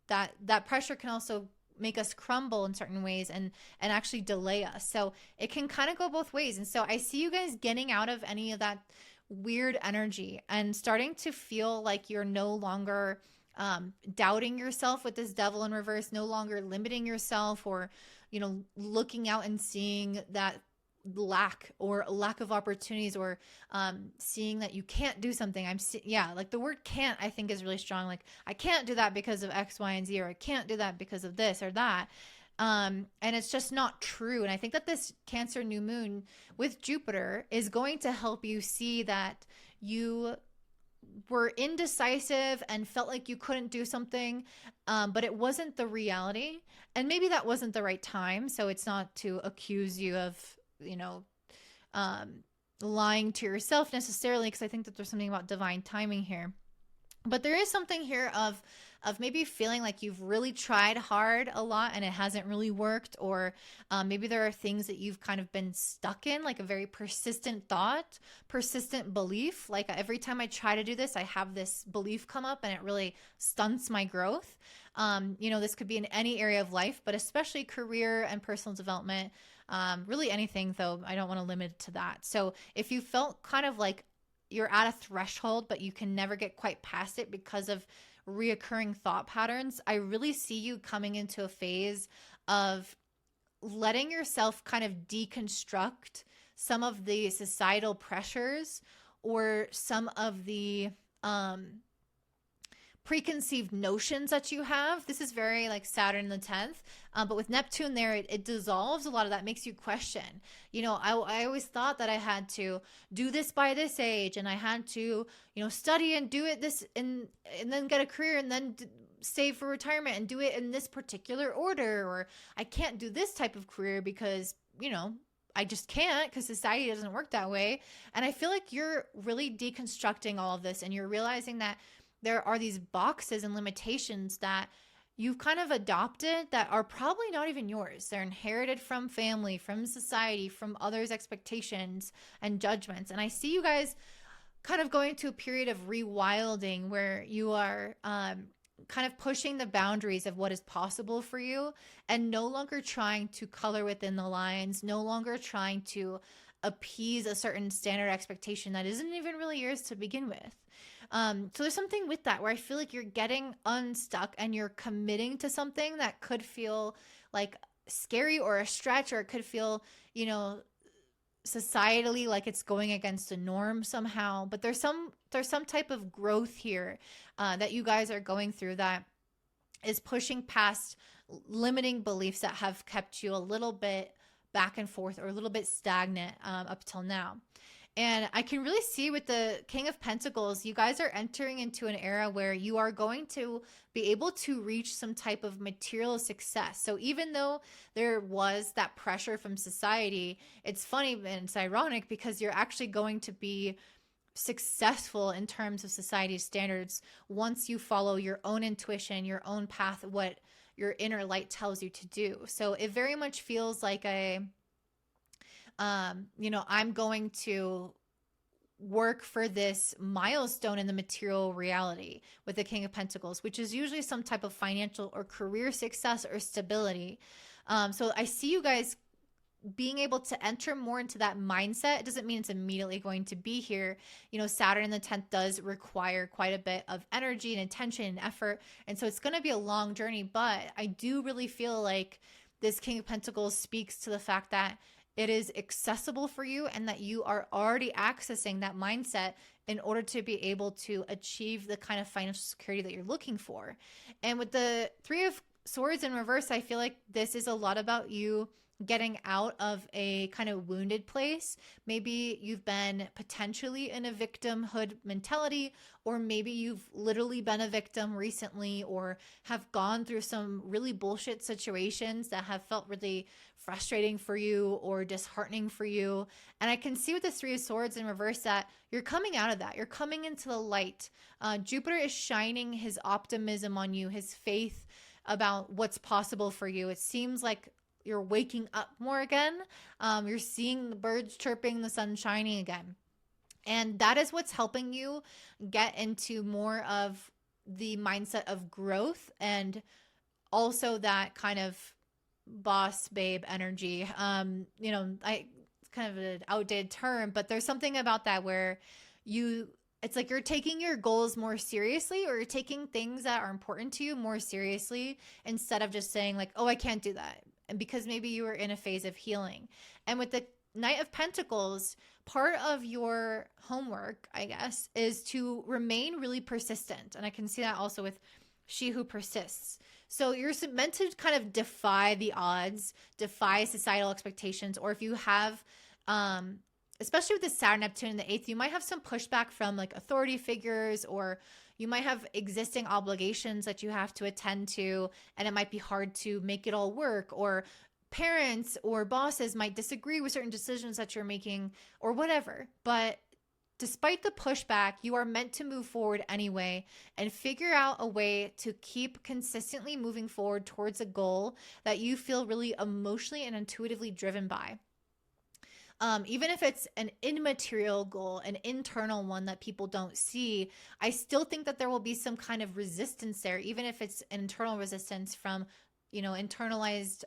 that pressure can also make us crumble in certain ways and actually delay us. So it can kind of go both ways. And so I see you guys getting out of any of that weird energy and starting to feel like you're no longer doubting yourself with this Devil in reverse, no longer limiting yourself, or, you know, looking out and seeing that lack of opportunities, or seeing that you can't do something. Like the word can't, I think, is really strong. Like, I can't do that because of X, Y, and Z, or I can't do that because of this or that. And it's just not true. And I think that this Cancer new moon with Jupiter is going to help you see that you were indecisive and felt like you couldn't do something, but it wasn't the reality. And maybe that wasn't the right time. So it's not to accuse you of, you know, lying to yourself necessarily, because I think that there's something about divine timing here. But there is something here of maybe feeling like you've really tried hard a lot and it hasn't really worked, or maybe there are things that you've kind of been stuck in, like a very persistent thought, persistent belief. Like, every time I try to do this, I have this belief come up and it really stunts my growth. You know, this could be in any area of life, but especially career and personal development. Really anything, though. I don't want to limit it to that. So if you felt kind of like you're at a threshold, but you can never get quite past it because of reoccurring thought patterns, I really see you coming into a phase of letting yourself kind of deconstruct some of the societal pressures or some of the preconceived notions that you have. This is very like Saturn the 10th, but with Neptune there, it dissolves a lot of that, makes you question. You know, I always thought that I had to do this by this age, and I had to, you know, study and do it this and then get a career and then save for retirement and do it in this particular order, or I can't do this type of career because, you know, I just can't, because society doesn't work that way. And I feel like you're really deconstructing all of this, and you're realizing that there are these boxes and limitations that you've kind of adopted that are probably not even yours. They're inherited from family, from society, from others' expectations and judgments. And I see you guys kind of going to a period of rewilding where you are kind of pushing the boundaries of what is possible for you, and no longer trying to color within the lines, no longer trying to appease a certain standard expectation that isn't even really yours to begin with. So there's something with that where I feel like you're getting unstuck and you're committing to something that could feel like scary or a stretch, or it could feel, you know, societally like it's going against a norm somehow. But there's some type of growth here that you guys are going through that is pushing past limiting beliefs that have kept you a little bit back and forth or a little bit stagnant up till now. And I can really see with the King of Pentacles, you guys are entering into an era where you are going to be able to reach some type of material success. So even though there was that pressure from society, it's funny and it's ironic because you're actually going to be successful in terms of society's standards once you follow your own intuition, your own path, what your inner light tells you to do. So it very much feels like I'm going to work for this milestone in the material reality with the King of Pentacles, which is usually some type of financial or career success or stability. So I see you guys being able to enter more into that mindset. It doesn't mean it's immediately going to be here. Saturn in the 10th does require quite a bit of energy and attention and effort. And so it's going to be a long journey, but I do really feel like this King of Pentacles speaks to the fact that it is accessible for you and that you are already accessing that mindset in order to be able to achieve the kind of financial security that you're looking for. And with the Three of Swords in reverse, I feel like this is a lot about you getting out of a kind of wounded place. Maybe you've been potentially in a victimhood mentality, or maybe you've literally been a victim recently, or have gone through some really bullshit situations that have felt really frustrating for you or disheartening for you. And I can see with the Three of Swords in reverse that you're coming out of that. You're coming into the light. Jupiter is shining his optimism on you, his faith about what's possible for you. It seems like you're waking up more again. You're seeing the birds chirping, the sun shining again. And that is what's helping you get into more of the mindset of growth, and also that kind of boss babe energy. It's kind of an outdated term, but there's something about that where it's like you're taking your goals more seriously, or you're taking things that are important to you more seriously, instead of just saying like, oh, I can't do that. And because maybe you were in a phase of healing. And with the Knight of Pentacles, part of your homework, I guess, is to remain really persistent. And I can see that also with She Who Persists. So you're meant to kind of defy the odds, defy societal expectations, or if you have, especially with the Saturn, Neptune in the 8th, you might have some pushback from like authority figures, or you might have existing obligations that you have to attend to, and it might be hard to make it all work, or parents or bosses might disagree with certain decisions that you're making, or whatever. But despite the pushback, you are meant to move forward anyway and figure out a way to keep consistently moving forward towards a goal that you feel really emotionally and intuitively driven by. Even if it's an immaterial goal, an internal one that people don't see, I still think that there will be some kind of resistance there, even if it's an internal resistance from, internalized,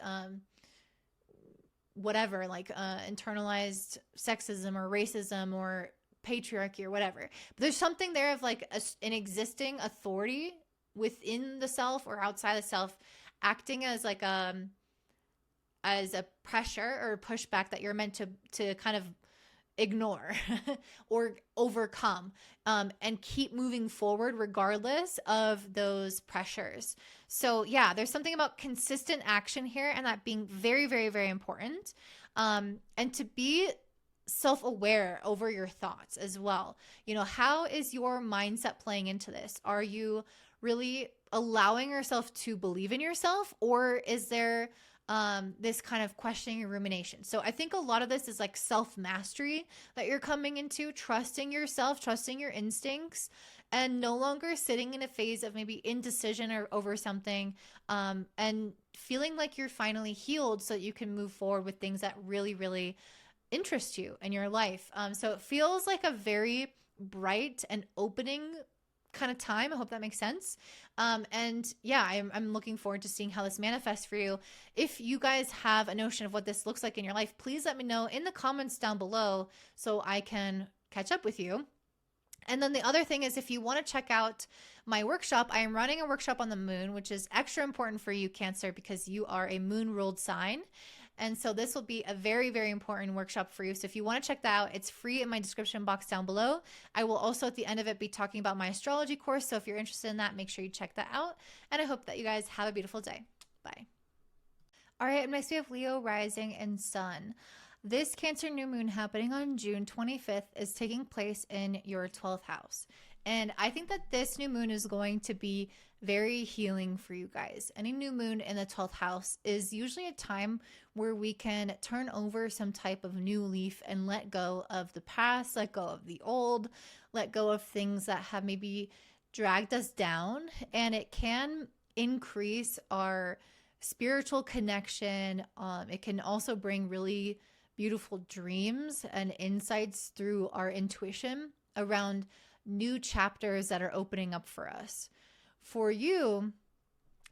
internalized sexism or racism or patriarchy or whatever. But there's something there of like an existing authority within the self or outside the self acting as like as a pressure or pushback that you're meant to kind of ignore or overcome, and keep moving forward regardless of those pressures. So yeah, there's something about consistent action here, and that being very, very, very important. And to be self-aware over your thoughts as well. How is your mindset playing into this? Are you really allowing yourself to believe in yourself, or is there this kind of questioning and rumination? So I think a lot of this is like self-mastery that you're coming into, trusting yourself, trusting your instincts, and no longer sitting in a phase of maybe indecision or over something, and feeling like you're finally healed so that you can move forward with things that really, really interest you in your life. So it feels like a very bright and opening kind of time. I hope that makes sense. And yeah, I'm looking forward to seeing how this manifests for you. If you guys have a notion of what this looks like in your life, please let me know in the comments down below so I can catch up with you. And then the other thing is, if you want to check out my workshop, I am running a workshop on the moon, which is extra important for you, Cancer, because you are a moon ruled sign. And so this will be a very, very important workshop for you. So if you want to check that out, it's free in my description box down below. I will also at the end of it be talking about my astrology course. So if you're interested in that, make sure you check that out. And I hope that you guys have a beautiful day. Bye. All right, next we have Leo rising and sun. This Cancer new moon happening on June 25th is taking place in your 12th house. And I think that this new moon is going to be very healing for you guys. Any new moon in the 12th house is usually a time where we can turn over some type of new leaf and let go of the past, let go of the old, let go of things that have maybe dragged us down. And it can increase our spiritual connection. It can also bring really beautiful dreams and insights through our intuition around new chapters that are opening up for us. For you,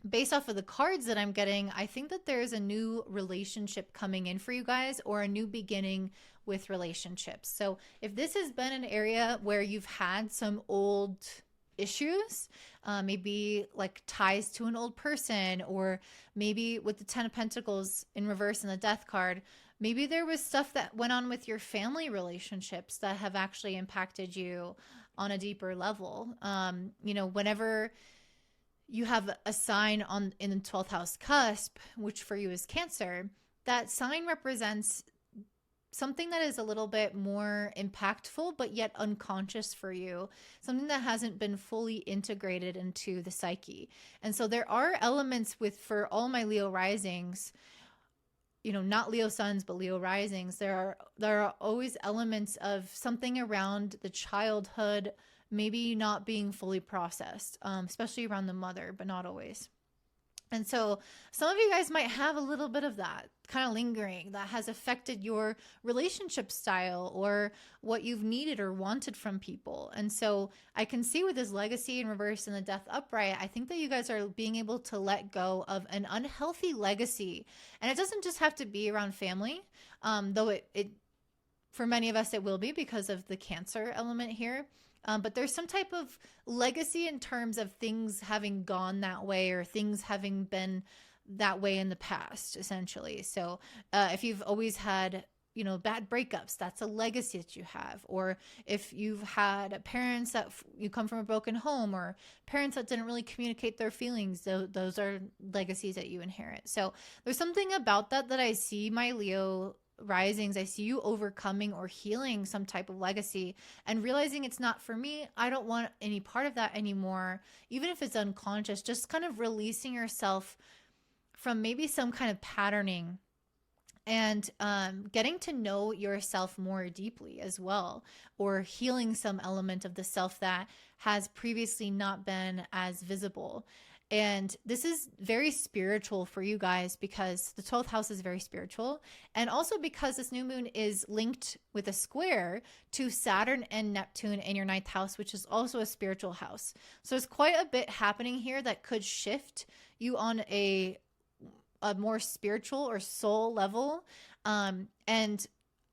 based off of the cards that I'm getting, I think that there's a new relationship coming in for you guys, or a new beginning with relationships. So if this has been an area where you've had some old issues, maybe like ties to an old person, or maybe with the 10 of Pentacles in reverse and the Death card, maybe there was stuff that went on with your family relationships that have actually impacted you on a deeper level. Whenever you have a sign in the 12th house cusp, which for you is Cancer, that sign represents something that is a little bit more impactful, but yet unconscious for you, something that hasn't been fully integrated into the psyche. And so there are elements for all my Leo risings, not Leo suns, but Leo risings, there are always elements of something around the childhood, maybe not being fully processed, especially around the mother, but not always. And so some of you guys might have a little bit of that kind of lingering that has affected your relationship style or what you've needed or wanted from people. And so I can see with this legacy in reverse and the Death upright, I think that you guys are being able to let go of an unhealthy legacy. And it doesn't just have to be around family, though it for many of us, it will be because of the Cancer element here. But there's some type of legacy in terms of things having gone that way, or things having been that way in the past, essentially. So if you've always had, bad breakups, that's a legacy that you have. Or if you've had parents that you come from a broken home, or parents that didn't really communicate their feelings, those are legacies that you inherit. So there's something about that I see, my Leo risings. I see you overcoming or healing some type of legacy and realizing it's not for me. I don't want any part of that anymore. Even if it's unconscious, just kind of releasing yourself from maybe some kind of patterning, and getting to know yourself more deeply as well, or healing some element of the self that has previously not been as visible. And this is very spiritual for you guys, because the 12th house is very spiritual. And also because this new moon is linked with a square to Saturn and Neptune in your 9th house, which is also a spiritual house. So there's quite a bit happening here that could shift you on a more spiritual or soul level. And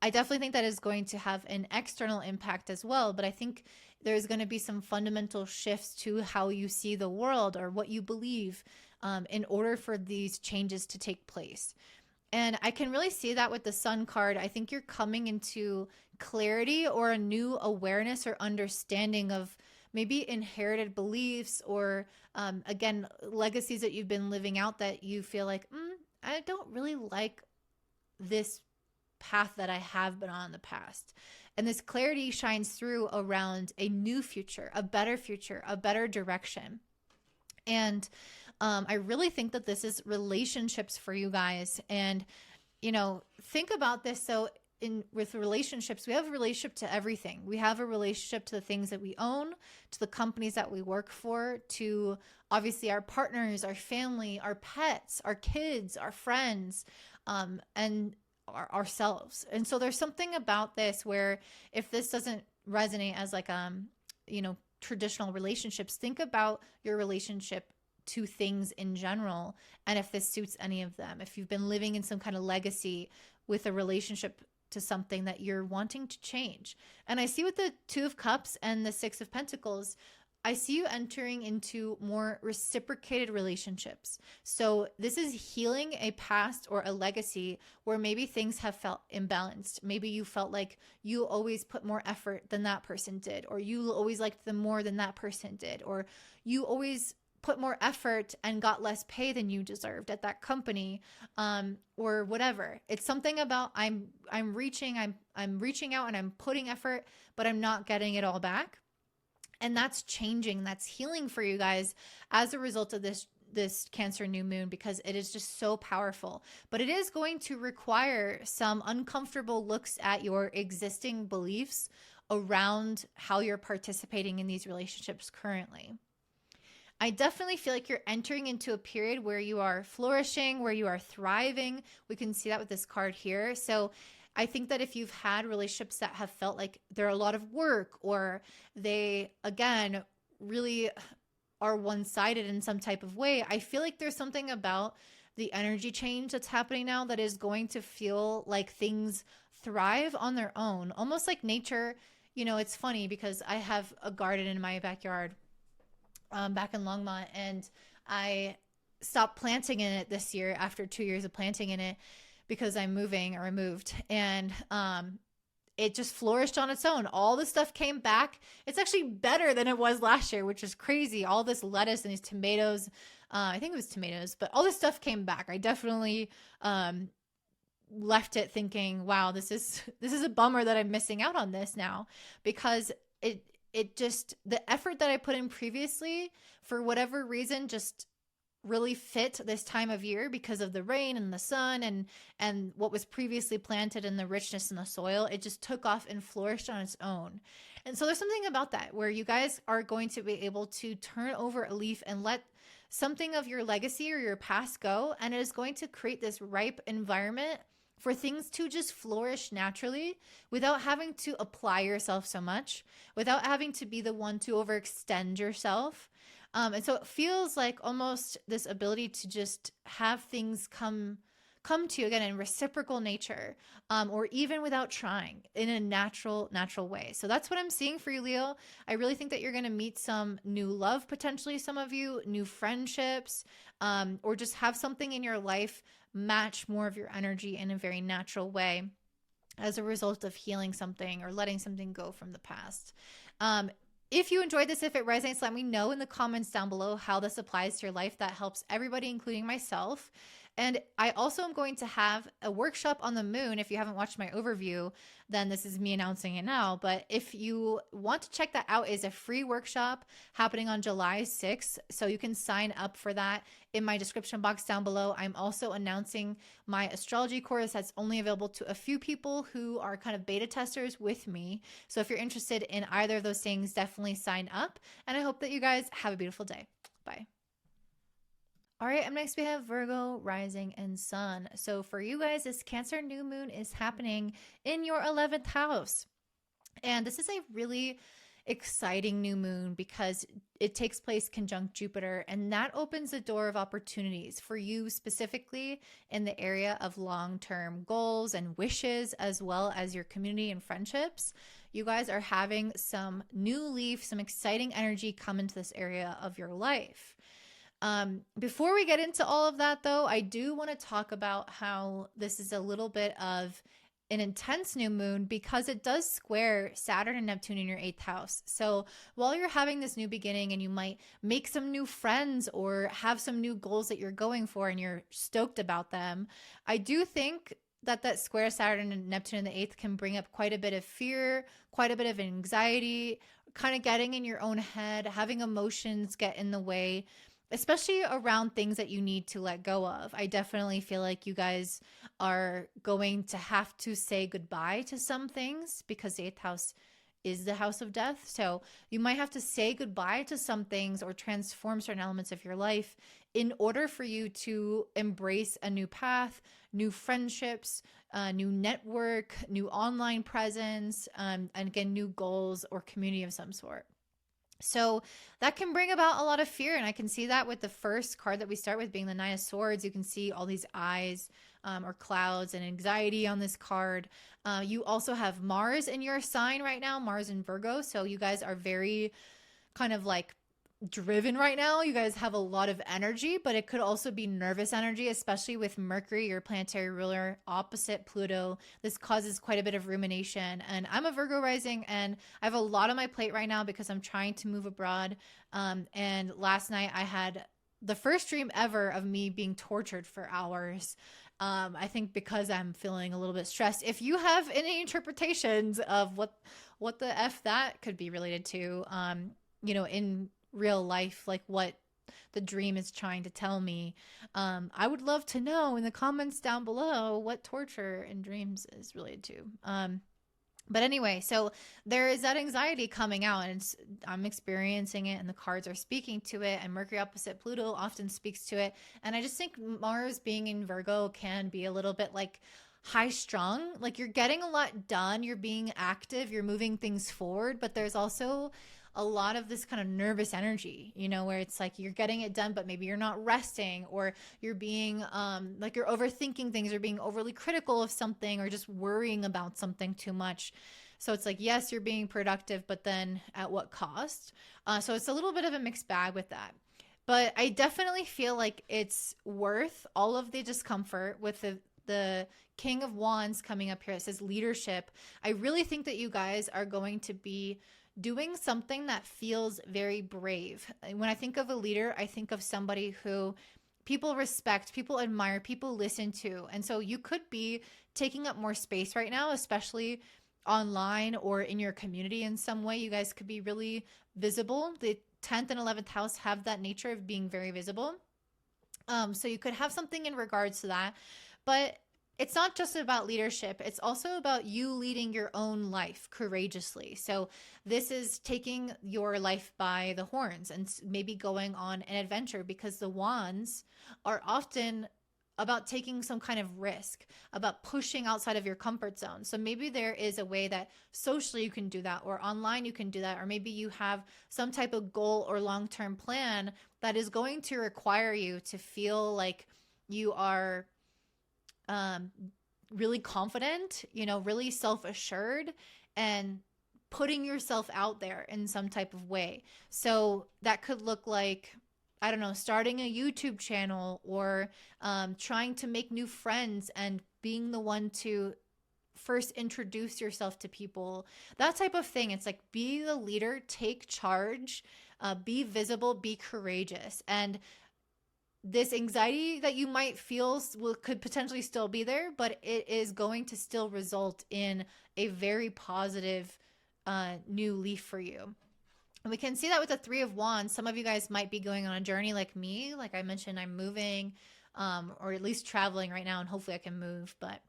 I definitely think that is going to have an external impact as well. But I think there's going to be some fundamental shifts to how you see the world, or what you believe, in order for these changes to take place. And I can really see that with the Sun card. I think you're coming into clarity, or a new awareness or understanding of maybe inherited beliefs, or again, legacies that you've been living out that you feel like, I don't really like this path that I have been on in the past. And this clarity shines through around a new future, a better direction. And I really think that this is relationships for you guys. And, think about this. So with relationships, we have a relationship to everything. We have a relationship to the things that we own, to the companies that we work for, to obviously our partners, our family, our pets, our kids, our friends, and ourselves. And so there's something about this where, if this doesn't resonate as like traditional relationships, think about your relationship to things in general, and if this suits any of them. If you've been living in some kind of legacy with a relationship to something that you're wanting to change. And I see with the 2 of Cups and the 6 of Pentacles, I see you entering into more reciprocated relationships. So this is healing a past or a legacy where maybe things have felt imbalanced. Maybe you felt like you always put more effort than that person did, or you always liked them more than that person did, or you always put more effort and got less pay than you deserved at that company, or whatever. It's something about I'm reaching out and I'm putting effort, but I'm not getting it all back. And that's changing, that's healing for you guys as a result of this Cancer new moon, because it is just so powerful. But it is going to require some uncomfortable looks at your existing beliefs around how you're participating in these relationships currently. I definitely feel like you're entering into a period where you are flourishing, where you are thriving. We can see that with this card here. So I think that if you've had relationships that have felt like they're a lot of work, or they, again, really are one-sided in some type of way, I feel like there's something about the energy change that's happening now that is going to feel like things thrive on their own, almost like nature. It's funny because I have a garden in my backyard, back in Longmont, and I stopped planting in it this year after 2 years of planting in it because I'm moving, or I moved, and it just flourished on its own. All the stuff came back. It's actually better than it was last year, which is crazy. All this lettuce and these tomatoes, I think it was tomatoes, but all this stuff came back. I definitely left it thinking, wow, this is a bummer that I'm missing out on this now, because it just, the effort that I put in previously, for whatever reason, just really fit this time of year because of the rain and the sun and what was previously planted and the richness in the soil. It just took off and flourished on its own. And so there's something about that where you guys are going to be able to turn over a leaf and let something of your legacy or your past go, and it is going to create this ripe environment for things to just flourish naturally without having to apply yourself so much, without having to be the one to overextend yourself. And so it feels like almost this ability to just have things come to you again in reciprocal nature, or even without trying, in a natural way. So that's what I'm seeing for you, Leo. I really think that you're going to meet some new love, potentially some of you, new friendships, or just have something in your life match more of your energy in a very natural way as a result of healing something or letting something go from the past. If you enjoyed this, if it resonates, let me know in the comments down below how this applies to your life. That helps everybody, including myself. And I also am going to have a workshop on the moon. If you haven't watched my overview, then this is me announcing it now. But if you want to check that out, it's a free workshop happening on July 6th. So you can sign up for that in my description box down below. I'm also announcing my astrology course that's only available to a few people who are kind of beta testers with me. So if you're interested in either of those things, definitely sign up. And I hope that you guys have a beautiful day. Bye. All right, up next we have Virgo, rising, and sun. So for you guys, this Cancer new moon is happening in your 11th house. And this is a really exciting new moon because it takes place conjunct Jupiter, and that opens the door of opportunities for you specifically in the area of long-term goals and wishes, as well as your community and friendships. You guys are having some new leaf, some exciting energy come into this area of your life. Before we get into all of that, though, I do want to talk about how this is a little bit of an intense new moon because it does square Saturn and Neptune in your 8th house. So while you're having this new beginning and you might make some new friends or have some new goals that you're going for and you're stoked about them, I do think that square Saturn and Neptune in the 8th can bring up quite a bit of fear, quite a bit of anxiety, kind of getting in your own head, having emotions get in the way, especially around things that you need to let go of. I definitely feel like you guys are going to have to say goodbye to some things because the 8th house is the house of death. So you might have to say goodbye to some things or transform certain elements of your life in order for you to embrace a new path, new friendships, new network, new online presence, and again, new goals or community of some sort. So that can bring about a lot of fear. And I can see that with the first card that we start with being the Nine of Swords. You can see all these eyes or clouds and anxiety on this card. You also have Mars in your sign right now, Mars in Virgo. So you guys are very kind of like driven right now. You guys have a lot of energy, but it could also be nervous energy, especially with Mercury, your planetary ruler, opposite Pluto. This causes quite a bit of rumination. And I'm a Virgo rising, and I have a lot on my plate right now because I'm trying to move abroad. And last night I had the first dream ever of me being tortured for hours. I think because I'm feeling a little bit stressed. If you have any interpretations of what the F that could be related to, in real life, like what the dream is trying to tell me. I would love to know in the comments down below what torture in dreams is related to. But anyway, so there is that anxiety coming out, and I'm experiencing it, and the cards are speaking to it, and Mercury opposite Pluto often speaks to it. And I just think Mars being in Virgo can be a little bit like high strung. Like you're getting a lot done, you're being active, you're moving things forward, but there's also a lot of this kind of nervous energy, where it's like you're getting it done, but maybe you're not resting, or you're being like you're overthinking things, or being overly critical of something, or just worrying about something too much. So it's like, yes, you're being productive, but then at what cost? So it's a little bit of a mixed bag with that. But I definitely feel like it's worth all of the discomfort with the King of Wands coming up here. It says leadership. I really think that you guys are going to be doing something that feels very brave. When I think of a leader, I think of somebody who people respect, people admire, people listen to. And so you could be taking up more space right now, especially online or in your community in some way. You guys could be really visible. The 10th and 11th house have that nature of being very visible. So you could have something in regards to that. But it's not just about leadership. It's also about you leading your own life courageously. So this is taking your life by the horns and maybe going on an adventure, because the wands are often about taking some kind of risk, about pushing outside of your comfort zone. So maybe there is a way that socially you can do that, or online you can do that, or maybe you have some type of goal or long-term plan that is going to require you to feel like you are really confident, really self-assured, and putting yourself out there in some type of way. So that could look like, I don't know, starting a YouTube channel, or trying to make new friends and being the one to first introduce yourself to people, that type of thing. It's like, be the leader, take charge, be visible, be courageous. And this anxiety that you might feel could potentially still be there, but it is going to still result in a very positive new leaf for you. And we can see that with the 3 of Wands. Some of you guys might be going on a journey like me. Like I mentioned, I'm moving, or at least traveling right now, and hopefully I can move. But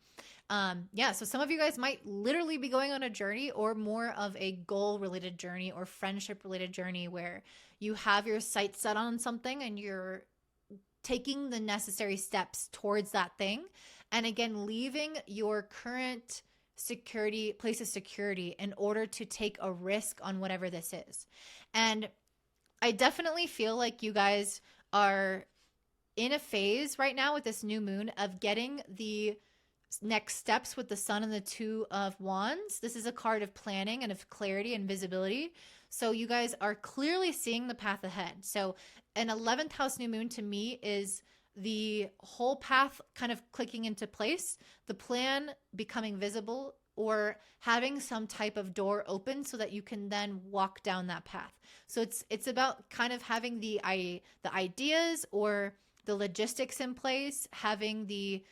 yeah, so some of you guys might literally be going on a journey, or more of a goal-related journey or friendship-related journey, where you have your sights set on something and you're taking the necessary steps towards that thing. And again, leaving your current place of security in order to take a risk on whatever this is. And I definitely feel like you guys are in a phase right now with this new moon of getting the next steps with the Sun and the 2 of Wands. This is a card of planning and of clarity and visibility. So you guys are clearly seeing the path ahead. So an 11th house new moon to me is the whole path kind of clicking into place, the plan becoming visible, or having some type of door open so that you can then walk down that path. So it's about kind of having the ideas or the logistics in place, having the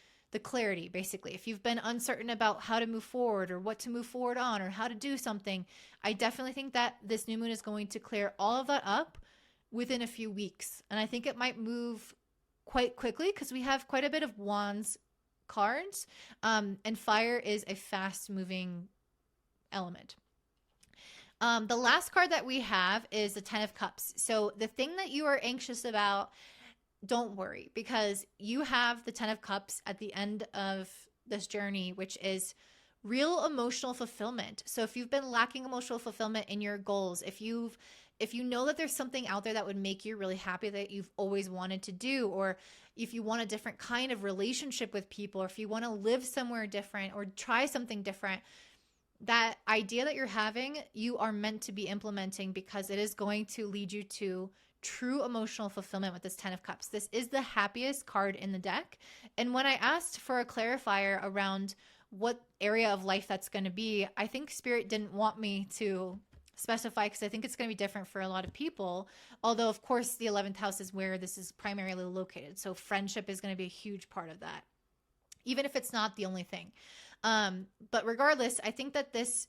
clarity, basically. If you've been uncertain about how to move forward, or what to move forward on, or how to do something, I definitely think that this new moon is going to clear all of that up within a few weeks. And I think it might move quite quickly, because we have quite a bit of Wands cards, and fire is a fast moving element. The last card that we have is the 10 of Cups. So the thing that you are anxious about, don't worry, because you have the 10 of Cups at the end of this journey, which is real emotional fulfillment. So if you've been lacking emotional fulfillment in your goals, if you know that there's something out there that would make you really happy that you've always wanted to do, or if you want a different kind of relationship with people, or if you want to live somewhere different or try something different, that idea that you're having, you are meant to be implementing, because it is going to lead you to true emotional fulfillment with this 10 of Cups. This is the happiest card in the deck. And when I asked for a clarifier around what area of life that's going to be, I think Spirit didn't want me to specify, because I think it's going to be different for a lot of people. Although, of course, the 11th house is where this is primarily located. So friendship is going to be a huge part of that, even if it's not the only thing. But regardless, I think that this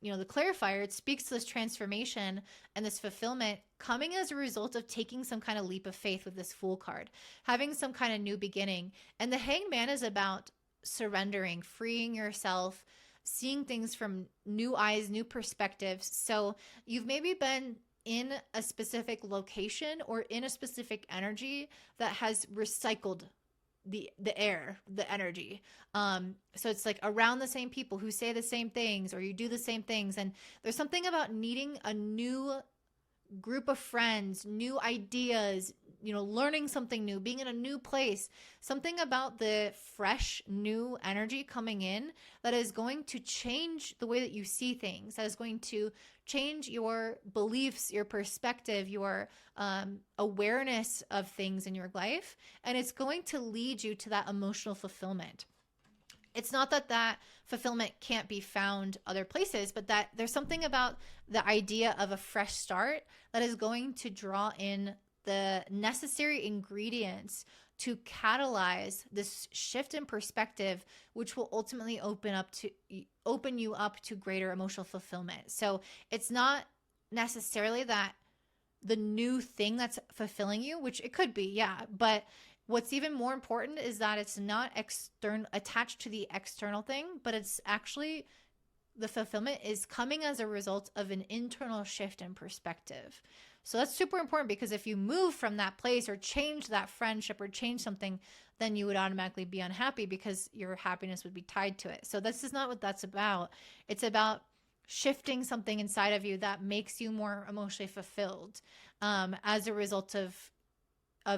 the clarifier, it speaks to this transformation and this fulfillment coming as a result of taking some kind of leap of faith with this Fool card, having some kind of new beginning. And the Hanged Man is about surrendering, freeing yourself, seeing things from new eyes, new perspectives. So you've maybe been in a specific location or in a specific energy that has recycled the air, the energy. So it's like around the same people who say the same things, or you do the same things. And there's something about needing a new group of friends, new ideas, learning something new, being in a new place, something about the fresh, new energy coming in that is going to change the way that you see things, that is going to change your beliefs, your perspective, your awareness of things in your life. And it's going to lead you to that emotional fulfillment. It's not that fulfillment can't be found other places, but that there's something about the idea of a fresh start that is going to draw in the necessary ingredients to catalyze this shift in perspective, which will ultimately open you up to greater emotional fulfillment. So it's not necessarily that the new thing that's fulfilling you, which it could be, yeah, but what's even more important is that it's not attached to the external thing, but it's actually the fulfillment is coming as a result of an internal shift in perspective. So that's super important, because if you move from that place or change that friendship or change something, then you would automatically be unhappy because your happiness would be tied to it. So this is not what that's about. It's about shifting something inside of you that makes you more emotionally fulfilled as a result of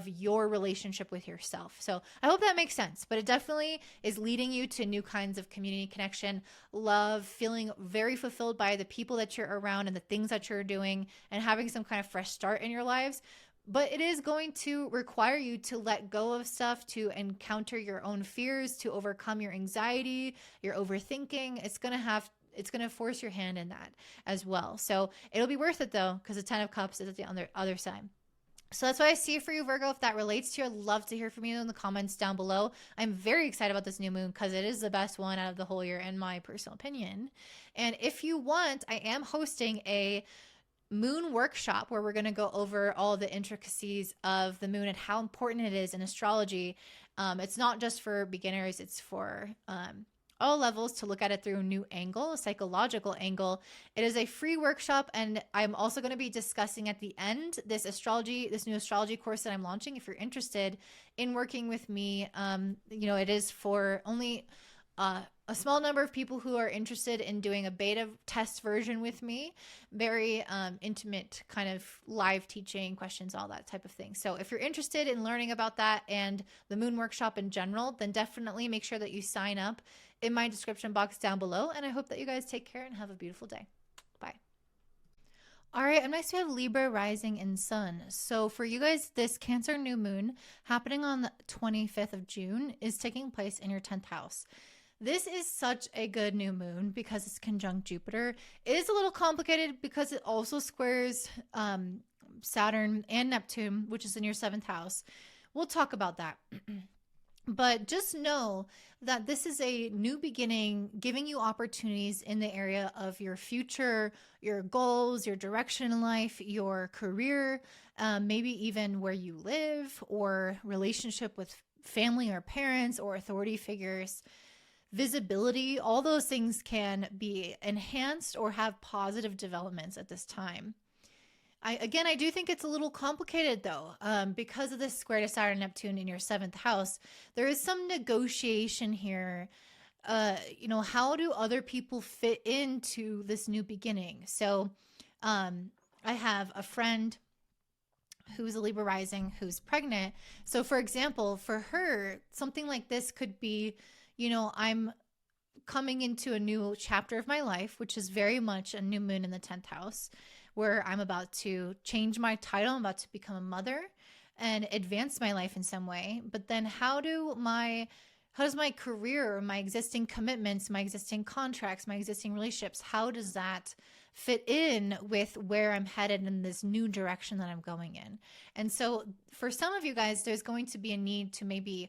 your relationship with yourself. So I hope that makes sense, but it definitely is leading you to new kinds of community connection, love, feeling very fulfilled by the people that you're around and the things that you're doing, and having some kind of fresh start in your lives. But it is going to require you to let go of stuff, to encounter your own fears, to overcome your anxiety, your overthinking. It's going to force your hand in that as well. So it'll be worth it though, because the 10 of Cups is at the other side. So that's what I see for you, Virgo. If that relates to you, I'd love to hear from you in the comments down below. I'm very excited about this new moon because it is the best one out of the whole year in my personal opinion. And if you want, I am hosting a moon workshop where we're going to go over all the intricacies of the moon and how important it is in astrology. It's not just for beginners, it's for all levels to look at it through a new angle, a psychological angle. It is a free workshop, and I'm also going to be discussing at the end this new astrology course that I'm launching. If you're interested in working with me, it is for only a small number of people who are interested in doing a beta test version with me. Very intimate kind of live teaching, questions, all that type of thing. So if you're interested in learning about that and the moon workshop in general, then definitely make sure that you sign up in my description box down below. And I hope that you guys take care and have a beautiful day. Bye. All right, up next we have Libra rising and sun. So for you guys, this Cancer new moon happening on the 25th of June is taking place in your 10th house. This is such a good new moon because it's conjunct Jupiter. It is a little complicated because it also squares Saturn and Neptune, which is in your 7th house. We'll talk about that. But just know that this is a new beginning, giving you opportunities in the area of your future, your goals, your direction in life, your career, maybe even where you live or relationship with family or parents or authority figures. Visibility, all those things can be enhanced or have positive developments at this time. I do think it's a little complicated though, because of this square to Saturn Neptune in your 7th house. There is some negotiation here. How do other people fit into this new beginning? So I have a friend who's a Libra rising who's pregnant. So for example, for her, something like this could be, I'm coming into a new chapter of my life, which is very much a new moon in the 10th house, where I'm about to change my title. I'm about to become a mother and advance my life in some way. But then how does my career, my existing commitments, my existing contracts, my existing relationships, how does that fit in with where I'm headed in this new direction that I'm going in? And so for some of you guys, there's going to be a need to maybe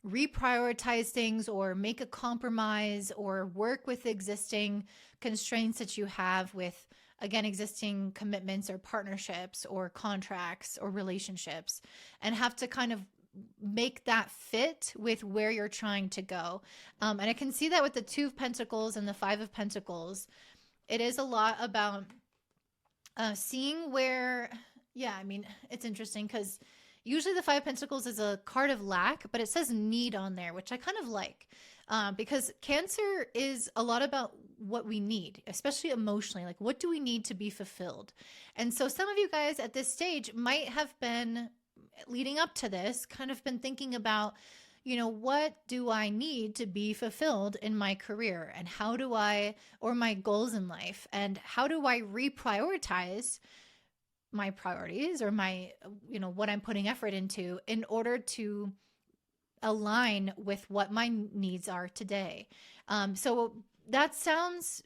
reprioritize things or make a compromise or work with existing constraints that you have with, again, existing commitments or partnerships or contracts or relationships, and have to kind of make that fit with where you're trying to go. And I can see that with the Two of Pentacles and the Five of Pentacles. It is a lot about seeing where, yeah, I mean, it's interesting because usually the Five of Pentacles is a card of lack, but it says need on there, which I kind of like, because Cancer is a lot about what we need, especially emotionally. Like, what do we need to be fulfilled? And so some of you guys at this stage might have been, leading up to this, kind of been thinking about, you know, what do I need to be fulfilled in my career? And how do I, or my goals in life, and how do I reprioritize my priorities or my, you know, what I'm putting effort into in order to align with what my needs are today? So that sounds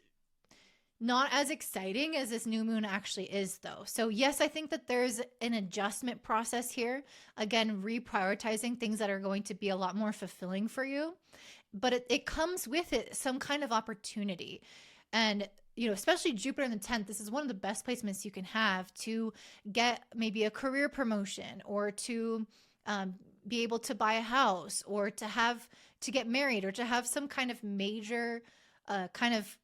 not as exciting as this new moon actually is, though. So yes, I think that there's an adjustment process here. Again, reprioritizing things that are going to be a lot more fulfilling for you. But it comes with it some kind of opportunity. And, you know, especially Jupiter in the 10th, this is one of the best placements you can have to get maybe a career promotion, or to be able to buy a house, or to get married, or to have some kind of major kind of,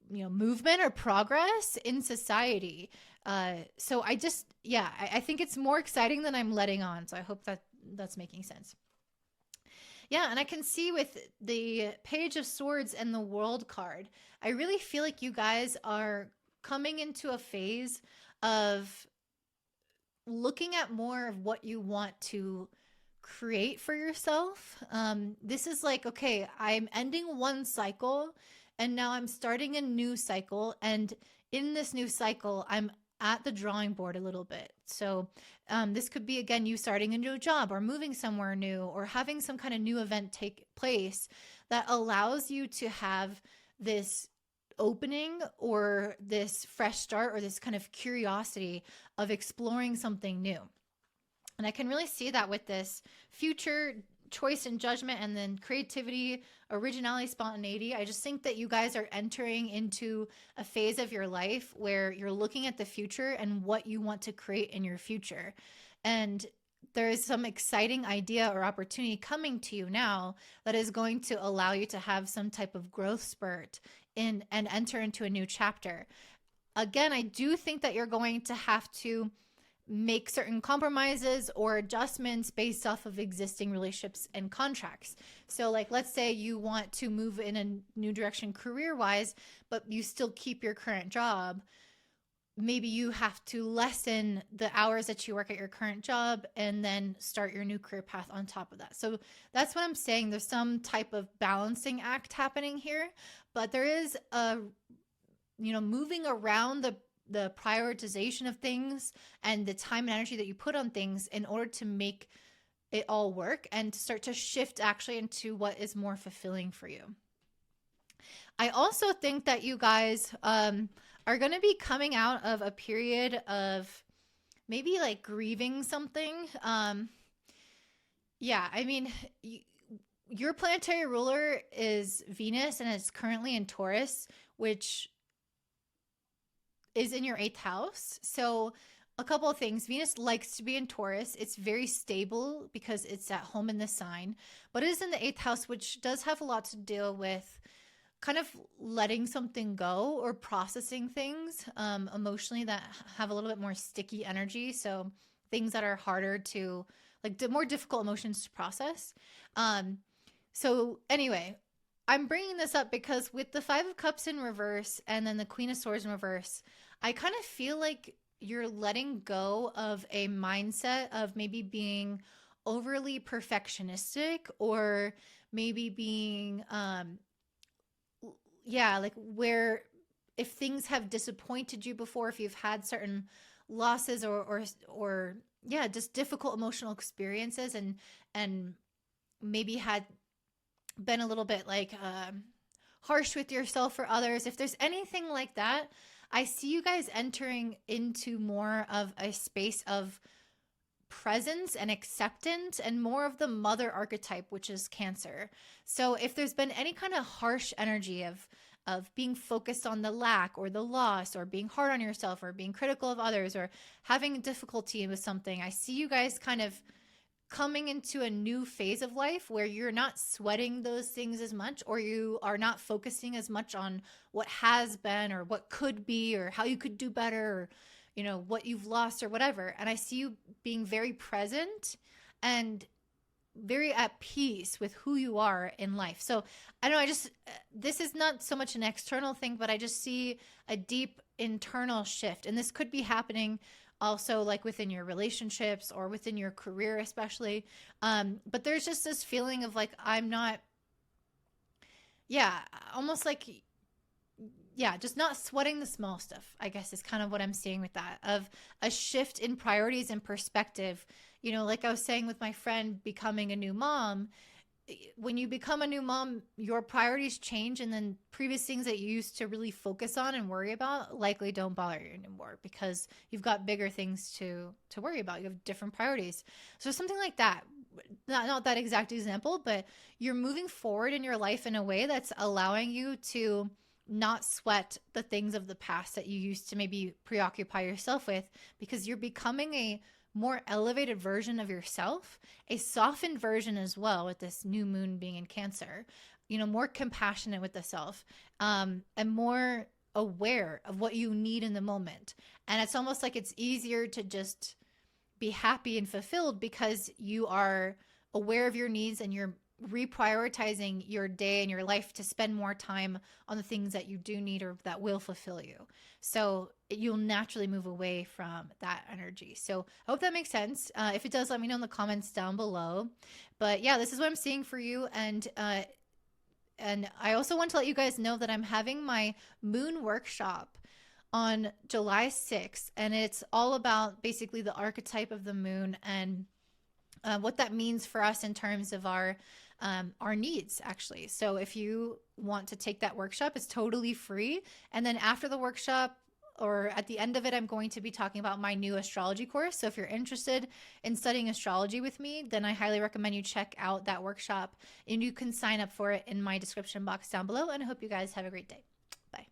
you know, movement or progress in society. So I just, yeah, I think it's more exciting than I'm letting on. So I hope that that's making sense. Yeah, and I can see with the Page of Swords and the World card, I really feel like you guys are coming into a phase of looking at more of what you want to create for yourself. This is like, okay, I'm ending one cycle and now I'm starting a new cycle. And in this new cycle, I'm at the drawing board a little bit. So this could be, again, you starting a new job or moving somewhere new or having some kind of new event take place that allows you to have this opening or this fresh start or this kind of curiosity of exploring something new. And I can really see that with this future choice and judgment, and then creativity, originality, spontaneity. I just think that you guys are entering into a phase of your life where you're looking at the future and what you want to create in your future. And there is some exciting idea or opportunity coming to you now that is going to allow you to have some type of growth spurt in and enter into a new chapter. Again, I do think that you're going to have to make certain compromises or adjustments based off of existing relationships and contracts. So like, let's say you want to move in a new direction career-wise, but you still keep your current job. Maybe you have to lessen the hours that you work at your current job and then start your new career path on top of that. So that's what I'm saying. There's some type of balancing act happening here, but there is a, you know, moving around the prioritization of things and the time and energy that you put on things in order to make it all work and to start to shift actually into what is more fulfilling for you. I also think that you guys are going to be coming out of a period of maybe like grieving something. Yeah, I mean, your planetary ruler is Venus, and it's currently in Taurus, which is in your 8th house. So a couple of things. Venus likes to be in Taurus. It's very stable because it's at home in the sign, but it is in the 8th house, which does have a lot to deal with kind of letting something go or processing things emotionally that have a little bit more sticky energy. So things that are harder to, like, more difficult emotions to process. So anyway, I'm bringing this up because with the 5 of Cups in reverse and then the Queen of Swords in reverse, I kind of feel like you're letting go of a mindset of maybe being overly perfectionistic, or maybe being, yeah, like where if things have disappointed you before, if you've had certain losses or yeah, just difficult emotional experiences and maybe had been a little bit like harsh with yourself or others. If there's anything like that, I see you guys entering into more of a space of presence and acceptance and more of the mother archetype, which is Cancer. So if there's been any kind of harsh energy of being focused on the lack or the loss or being hard on yourself or being critical of others or having difficulty with something, I see you guys kind of coming into a new phase of life where you're not sweating those things as much, or you are not focusing as much on what has been or what could be or how you could do better, or what you've lost or whatever. And I see you being very present and very at peace with who you are in life. So I don't know, this is not so much an external thing, but I just see a deep internal shift. And this could be happening also like within your relationships or within your career, especially. But there's just this feeling of like, almost like, just not sweating the small stuff, I guess, is kind of what I'm seeing with that, of a shift in priorities and perspective. Like I was saying with my friend becoming a new mom, when you become a new mom, your priorities change, and then previous things that you used to really focus on and worry about likely don't bother you anymore because you've got bigger things to worry about. You have different priorities. So something like that, not that exact example, but you're moving forward in your life in a way that's allowing you to not sweat the things of the past that you used to maybe preoccupy yourself with, because you're becoming a more elevated version of yourself, a softened version as well, with this new moon being in Cancer, more compassionate with the self, and more aware of what you need in the moment. And it's almost like it's easier to just be happy and fulfilled because you are aware of your needs and you're reprioritizing your day and your life to spend more time on the things that you do need or that will fulfill you. So you'll naturally move away from that energy. So I hope that makes sense. If it does, let me know in the comments down below. But yeah, this is what I'm seeing for you. And I also want to let you guys know that I'm having my moon workshop on July 6th. And it's all about basically the archetype of the moon and what that means for us in terms of our needs, actually. So if you want to take that workshop, it's totally free. And then after the workshop, or at the end of it, I'm going to be talking about my new astrology course. So if you're interested in studying astrology with me, then I highly recommend you check out that workshop, and you can sign up for it in my description box down below. And I hope you guys have a great day. Bye.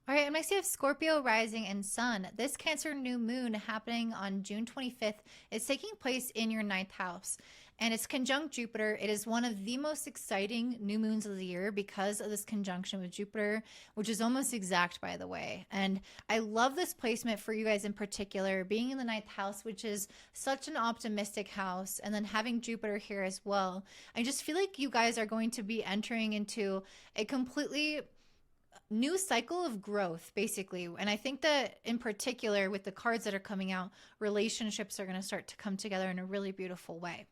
All right, and next we have Scorpio rising and sun. This Cancer new moon happening on June 25th is taking place in your 9th house. And it's conjunct Jupiter. It is one of the most exciting new moons of the year because of this conjunction with Jupiter, which is almost exact, by the way. And I love this placement for you guys in particular, being in the 9th house, which is such an optimistic house, and then having Jupiter here as well. I just feel like you guys are going to be entering into a completely new cycle of growth, basically. And I think that in particular with the cards that are coming out, relationships are going to start to come together in a really beautiful way.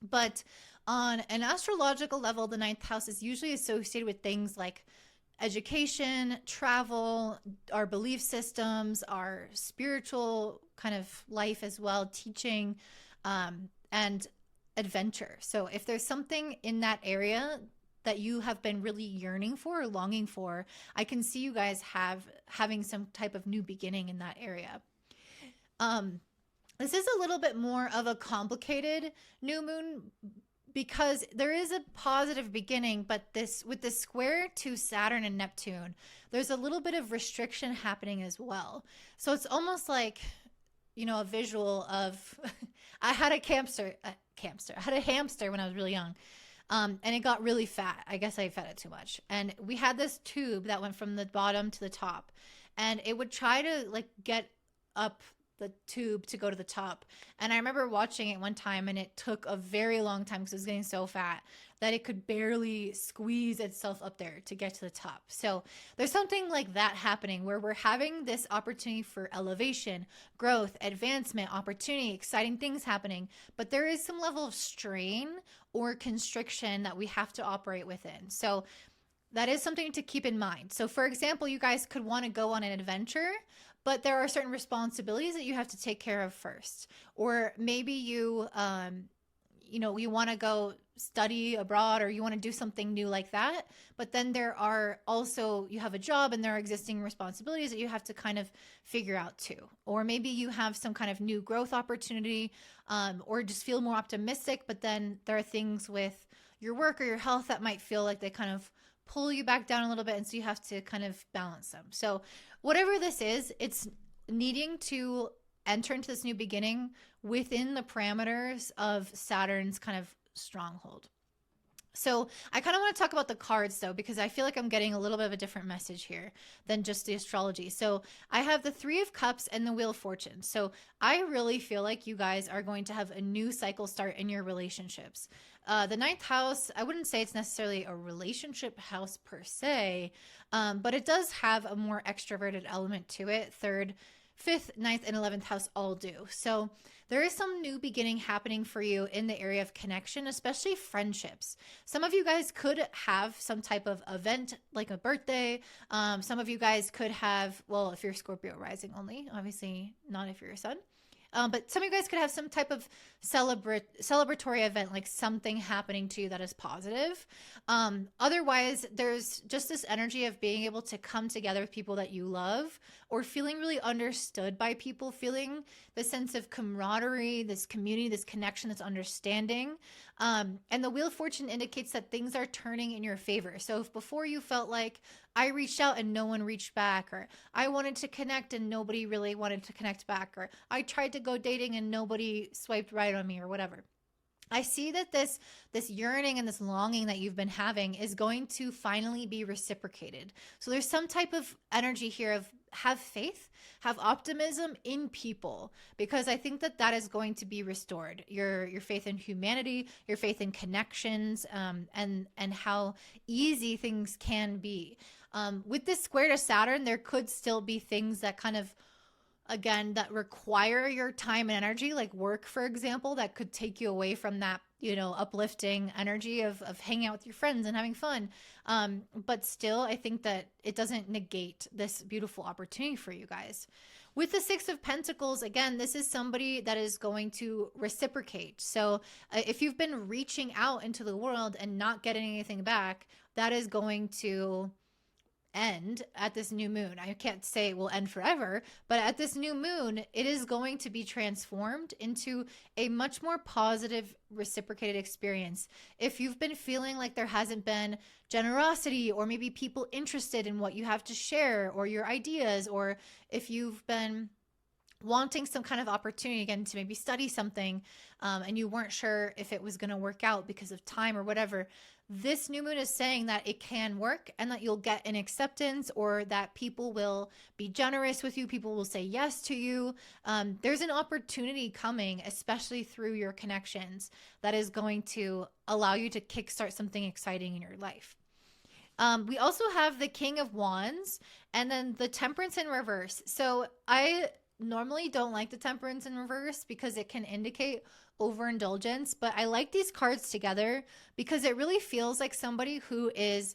But on an astrological level, the 9th house is usually associated with things like education, travel, our belief systems, our spiritual kind of life as well, teaching, and adventure. So if there's something in that area that you have been really yearning for or longing for, I can see you guys having some type of new beginning in that area. This is a little bit more of a complicated new moon because there is a positive beginning, but with this square to Saturn and Neptune, there's a little bit of restriction happening as well. So it's almost like, a visual of, I had a hamster. I had a hamster when I was really young. And it got really fat. I guess I fed it too much. And we had this tube that went from the bottom to the top, and it would try to get up the tube to go to the top. And I remember watching it one time, and it took a very long time because it was getting so fat that it could barely squeeze itself up there to get to the top. So there's something like that happening where we're having this opportunity for elevation, growth, advancement, opportunity, exciting things happening, but there is some level of strain or constriction that we have to operate within. So that is something to keep in mind. So for example, you guys could want to go on an adventure, but there are certain responsibilities that you have to take care of first. Or maybe you you want to go study abroad or you want to do something new like that. But then there are also, you have a job and there are existing responsibilities that you have to kind of figure out too. Or maybe you have some kind of new growth opportunity, or just feel more optimistic. But then there are things with your work or your health that might feel like they kind of pull you back down a little bit. And so you have to kind of balance them. So whatever this is, it's needing to enter into this new beginning within the parameters of Saturn's kind of stronghold. So I kind of want to talk about the cards though, because I feel like I'm getting a little bit of a different message here than just the astrology. So I have the Three of Cups and the Wheel of Fortune. So I really feel like you guys are going to have a new cycle start in your relationships. The ninth house, I wouldn't say it's necessarily a relationship house per se, but it does have a more extroverted element to it. Third, fifth, ninth, and 11th house all do. So there is some new beginning happening for you in the area of connection, especially friendships. Some of you guys could have some type of event like a birthday. Some of you guys could have, well, if you're Scorpio rising only, obviously not if you're a sun. But some of you guys could have some type of celebratory event, like something happening to you that is positive. Otherwise, there's just this energy of being able to come together with people that you love, or feeling really understood by people, feeling the sense of camaraderie, this community, this connection, this understanding. And the Wheel of Fortune indicates that things are turning in your favor. So if before you felt like I reached out and no one reached back, or I wanted to connect and nobody really wanted to connect back, or I tried to go dating and nobody swiped right on me, or whatever, I see that this yearning and this longing that you've been having is going to finally be reciprocated. So there's some type of energy here of have faith, have optimism in people, because I think that is going to be restored. Your faith in humanity, your faith in connections, and how easy things can be. With this square to Saturn, there could still be things that kind of, again, that require your time and energy, like work, for example, that could take you away from that, uplifting energy of hanging out with your friends and having fun. But still, I think that it doesn't negate this beautiful opportunity for you guys. With the Six of Pentacles, again, this is somebody that is going to reciprocate. So if you've been reaching out into the world and not getting anything back, that is going to end at this new moon. I can't say it will end forever, but at this new moon, it is going to be transformed into a much more positive, reciprocated experience. If you've been feeling like there hasn't been generosity, or maybe people interested in what you have to share or your ideas, or if you've been wanting some kind of opportunity again to maybe study something, and you weren't sure if it was going to work out because of time or whatever, this new moon is saying that it can work, and that you'll get an acceptance, or that people will be generous with you. People will say yes to you. There's an opportunity coming, especially through your connections, that is going to allow you to kickstart something exciting in your life. We also have the King of Wands, and then the Temperance in reverse. So I normally don't like the Temperance in reverse because it can indicate overindulgence, but I like these cards together because it really feels like somebody who is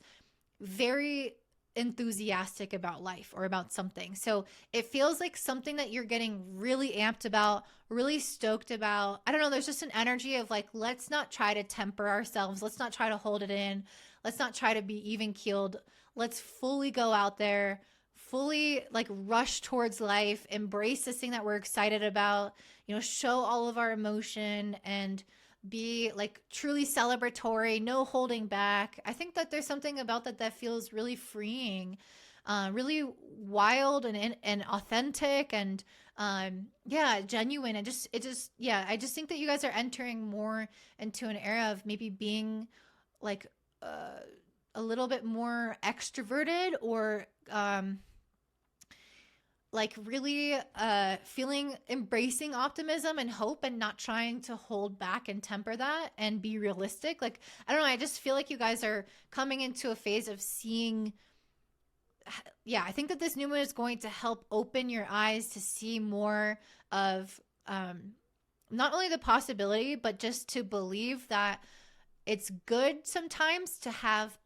very enthusiastic about life or about something. So it feels like something that you're getting really amped about, really stoked about. I don't know, there's just an energy of like, let's not try to temper ourselves. Let's not try to hold it in. Let's not try to be even keeled. Let's fully go out there, fully like rush towards life, embrace this thing that we're excited about, show all of our emotion and be like truly celebratory, no holding back. I think that there's something about that feels really freeing, really wild and authentic, and genuine. I just think that you guys are entering more into an era of maybe being like a little bit more extroverted, or like really embracing optimism and hope, and not trying to hold back and temper that and be realistic. Like, I don't know, I just feel like you guys are coming into a phase of seeing, I think that this new moon is going to help open your eyes to see more of not only the possibility, but just to believe that it's good sometimes to have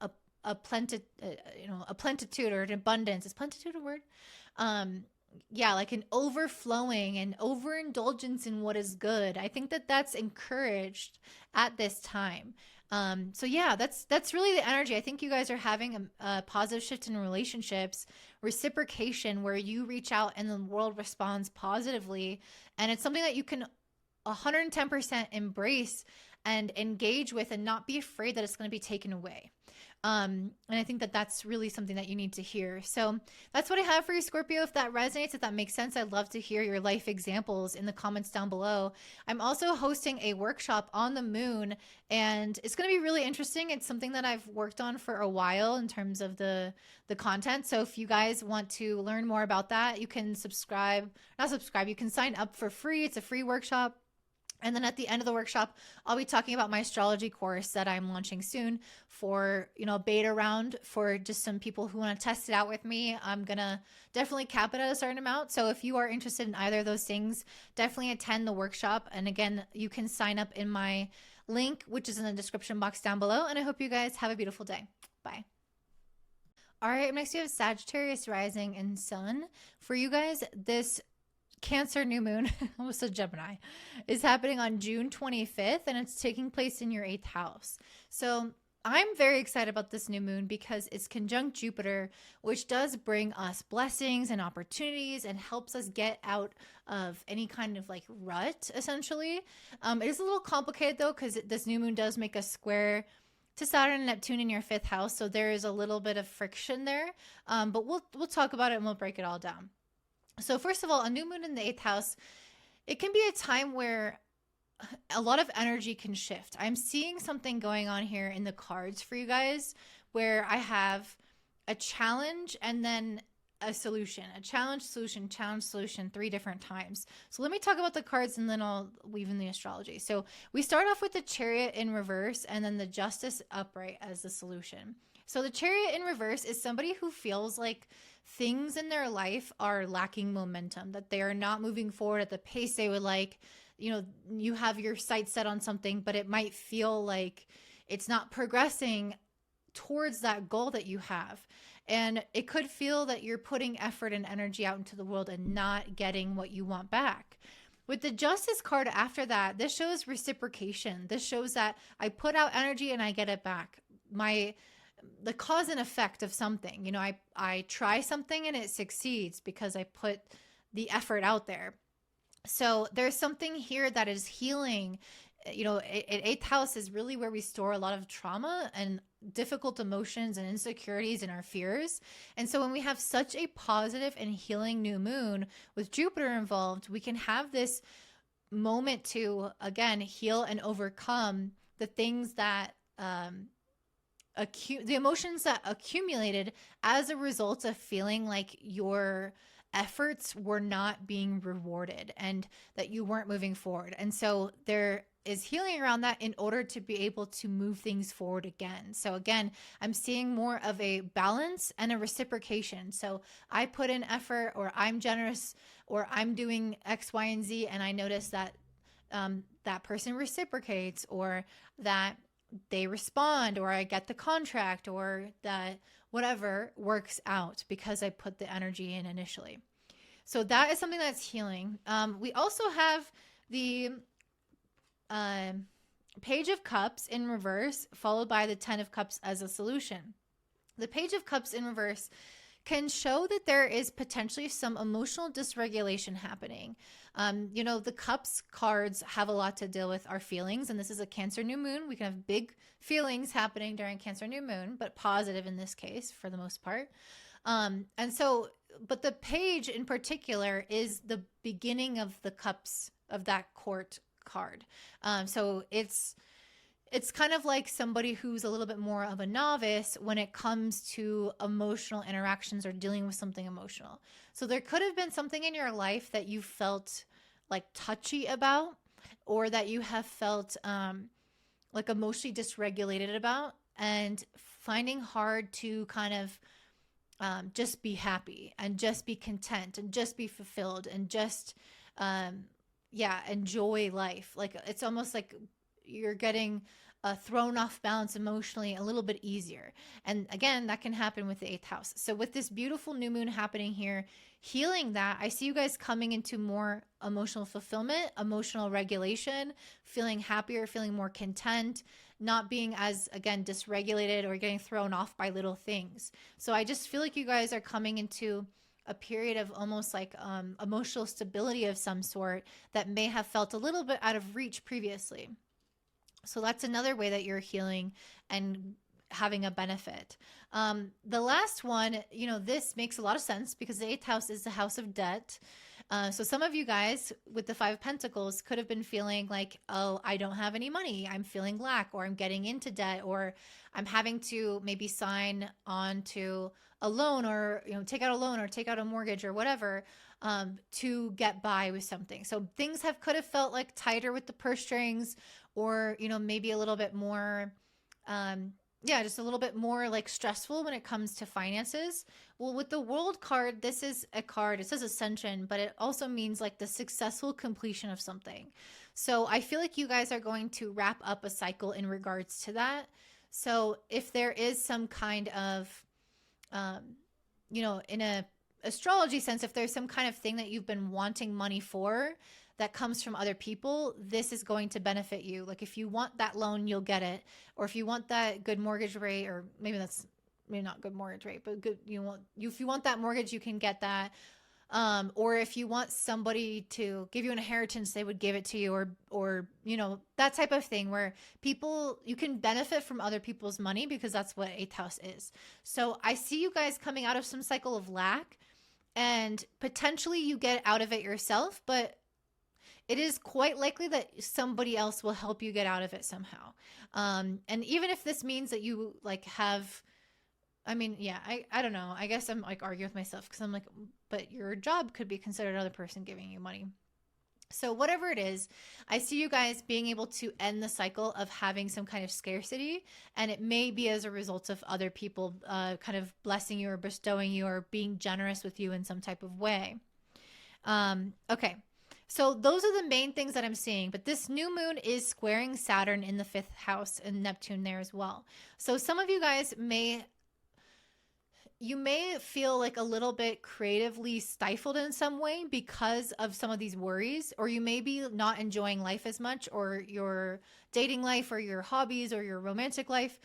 a plenitude or an abundance. Is plenitude a word? yeah, like an overflowing and overindulgence in what is good. I think that that's encouraged at this time. So yeah, that's really the energy. I think you guys are having a positive shift in relationships, reciprocation, where you reach out and the world responds positively, and it's something that you can 110% embrace and engage with, and not be afraid that it's going to be taken away. And I think that that's really something that you need to hear. So that's what I have for you, Scorpio. If that resonates, if that makes sense, I'd love to hear your life examples in the comments down below. I'm also hosting a workshop on the moon, and it's going to be really interesting. It's something that I've worked on for a while in terms of the content. So if you guys want to learn more about that, you can you can sign up for free. It's a free workshop. And then at the end of the workshop, I'll be talking about my astrology course that I'm launching soon for, beta round for just some people who want to test it out with me. I'm going to definitely cap it at a certain amount. So if you are interested in either of those things, definitely attend the workshop. And again, you can sign up in my link, which is in the description box down below. And I hope you guys have a beautiful day. Bye. All right, next we have Sagittarius rising and sun. For you guys, this Cancer new moon, almost a Gemini, is happening on June 25th, and it's taking place in your 8th house. So I'm very excited about this new moon because it's conjunct Jupiter, which does bring us blessings and opportunities and helps us get out of any kind of like rut, essentially. It is a little complicated though, because this new moon does make a square to Saturn and Neptune in your 5th house. So there is a little bit of friction there, but we'll talk about it and we'll break it all down. So first of all, a new moon in the 8th house, it can be a time where a lot of energy can shift. I'm seeing something going on here in the cards for you guys where I have a challenge and then a solution, a challenge, solution, 3 different times. So let me talk about the cards and then I'll weave in the astrology. So we start off with the Chariot in reverse and then the Justice upright as the solution. So the Chariot in reverse is somebody who feels like things in their life are lacking momentum, that they are not moving forward at the pace they would like. You have your sights set on something, but it might feel like it's not progressing towards that goal that you have. And it could feel that you're putting effort and energy out into the world and not getting what you want back. With the Justice card after that, this shows reciprocation. This shows that I put out energy and I get it back. The cause and effect of something, I try something and it succeeds because I put the effort out there. So there's something here that is healing. 8th house is really where we store a lot of trauma and difficult emotions and insecurities and our fears. And so when we have such a positive and healing new moon with Jupiter involved, we can have this moment to, again, heal and overcome the things that, the emotions that accumulated as a result of feeling like your efforts were not being rewarded and that you weren't moving forward. And so there is healing around that in order to be able to move things forward again. So again, I'm seeing more of a balance and a reciprocation. So I put in effort, or I'm generous, or I'm doing X, Y, and Z, and I notice that that person reciprocates, or that they respond, or I get the contract, or that whatever works out because I put the energy in initially. So that is something that's healing. We also have the Page of Cups in reverse, followed by the 10 of Cups as a solution. The Page of Cups in reverse can show that there is potentially some emotional dysregulation happening. The Cups cards have a lot to deal with our feelings, and this is a Cancer new moon. We can have big feelings happening during Cancer new moon, but positive in this case for the most part. But the Page in particular is the beginning of the Cups of that court card. So it's kind of like somebody who's a little bit more of a novice when it comes to emotional interactions or dealing with something emotional. So there could have been something in your life that you felt like touchy about, or that you have felt like emotionally dysregulated about, and finding hard to kind of just be happy and just be content and just be fulfilled and just enjoy life. Like it's almost like you're getting thrown off balance emotionally a little bit easier. And again, that can happen with the 8th house. So with this beautiful new moon happening here, healing that, I see you guys coming into more emotional fulfillment, emotional regulation, feeling happier, feeling more content, not being as, again, dysregulated or getting thrown off by little things. So I just feel like you guys are coming into a period of almost like emotional stability of some sort that may have felt a little bit out of reach previously. So that's another way that you're healing and having a benefit. The last one, this makes a lot of sense because the 8th house is the house of debt. So some of you guys with the 5 of Pentacles could have been feeling like, oh, I don't have any money. I'm feeling lack, or I'm getting into debt, or I'm having to maybe sign on to a loan, or take out a loan or take out a mortgage or whatever to get by with something. So things could have felt like tighter with the purse strings, or maybe a little bit more just a little bit more like stressful when it comes to finances. Well, with the World card, this is a card, it says ascension, but it also means like the successful completion of something. So I feel like you guys are going to wrap up a cycle in regards to that. So if there is some kind of, in a astrology sense, if there's some kind of thing that you've been wanting money for that comes from other people, this is going to benefit you. Like if you want that loan, you'll get it. Or if you want that good mortgage rate, or maybe not good mortgage rate, but good, if you want that mortgage, you can get that. Or if you want somebody to give you an inheritance, they would give it to you, or that type of thing where you can benefit from other people's money, because that's what 8th house is. So I see you guys coming out of some cycle of lack, and potentially you get out of it yourself, but it is quite likely that somebody else will help you get out of it somehow. And even if this means that you I don't know. I guess I'm like arguing with myself, because I'm like, but your job could be considered another person giving you money. So whatever it is, I see you guys being able to end the cycle of having some kind of scarcity, and it may be as a result of other people kind of blessing you or bestowing you or being generous with you in some type of way. Okay. So those are the main things that I'm seeing, but this new moon is squaring Saturn in the 5th house and Neptune there as well. So some of you guys may feel like a little bit creatively stifled in some way because of some of these worries, or you may be not enjoying life as much, or your dating life, or your hobbies, or your romantic life.